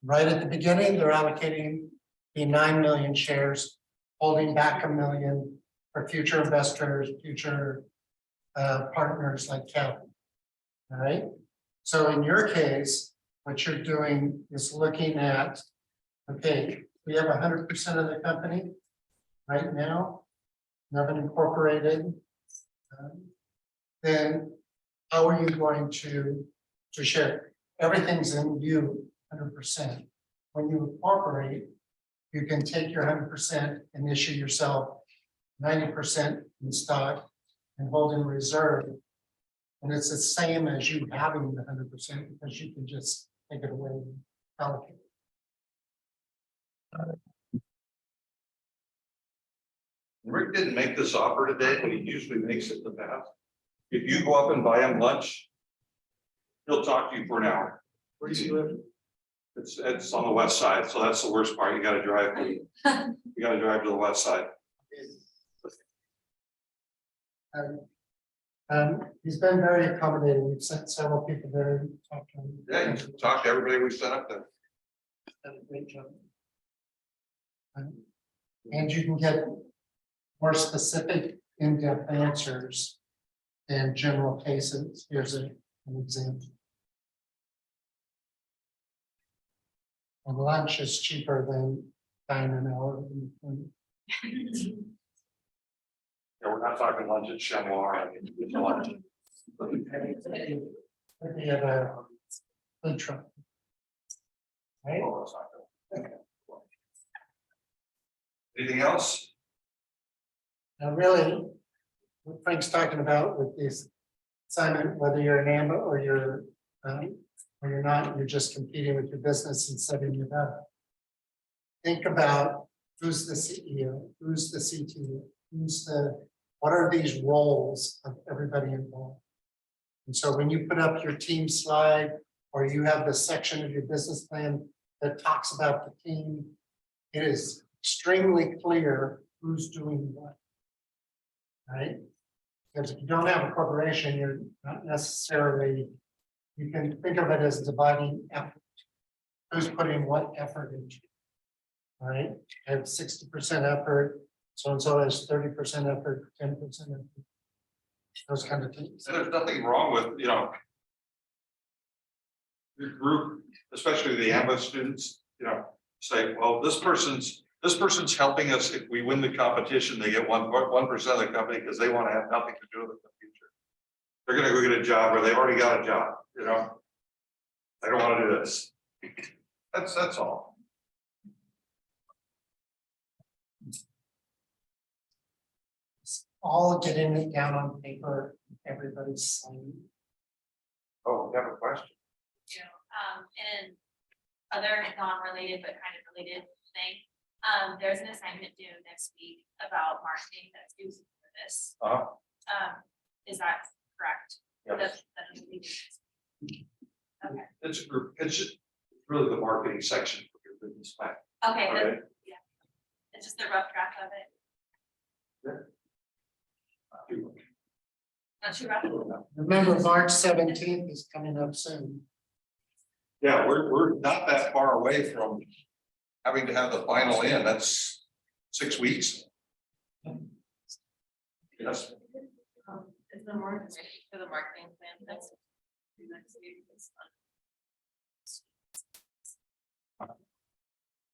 Speaker 7: Right at the beginning, they're allocating the 9 million shares, holding back 1 million for future investors, future partners like Kathy. All right. So in your case, what you're doing is looking at, okay, we have 100% of the company right now, Nevin Incorporated. Then how are you going to share? Everything's in you 100%. When you incorporate, you can take your 100% and issue yourself 90% in stock and hold in reserve. And it's the same as you having the 100% because you can just take it away and allocate it.
Speaker 2: Rick didn't make this offer today, but he usually makes it in the past. If you go up and buy him lunch, he'll talk to you for an hour.
Speaker 5: Where do you live?
Speaker 2: It's on the west side, so that's the worst part. You gotta drive. You gotta drive to the west side.
Speaker 7: He's been very accommodating. We've sent several people there to talk to him.
Speaker 2: Yeah, you can talk to everybody we sent up there.
Speaker 7: Done a great job. And you can get more specific, in-depth answers than general cases. Here's an example. And lunch is cheaper than dining out.
Speaker 2: Yeah, we're not talking lunch at Chamois. I mean, it's a lunch.
Speaker 7: We have a food truck. Right?
Speaker 2: Oh, that's not good. Anything else?
Speaker 7: Now, really, what Frank's talking about with this assignment, whether you're an AMBA or you're not, you're just competing with your business and setting it up. Think about who's the CEO, who's the CTO, what are these roles of everybody involved? And so when you put up your team slide, or you have the section of your business plan that talks about the team, it is extremely clear who's doing what. Right? Because if you don't have a corporation, you're not necessarily, you can think of it as dividing effort. Who's putting what effort into? All right, I have 60% effort, so and so has 30% effort, 10% effort. Those kind of things.
Speaker 2: And there's nothing wrong with, your group, especially the AMBA students, say, well, this person's helping us. If we win the competition, they get 1% of the company because they want to have nothing to do with it in the future. They're gonna go get a job or they've already got a job, I don't want to do this. That's all.
Speaker 7: All getting it down on paper, everybody's signing.
Speaker 2: Oh, we have a question.
Speaker 8: And other non-related but kind of related thing, there's an assignment due next week about marketing that's due for this. Is that correct?
Speaker 2: Yes.
Speaker 8: That is legal. Okay,
Speaker 2: It's a group, it's just really the marketing section for your business plan.
Speaker 8: okay,
Speaker 2: Okay.
Speaker 8: yeah, it's just a rough draft of it, not too rough.
Speaker 7: Remember, March 17th is coming up soon.
Speaker 2: Yeah, we're not that far away from having to have the final in. That's 6 weeks. Yes.
Speaker 8: Is the more for the marketing plan, that's next week.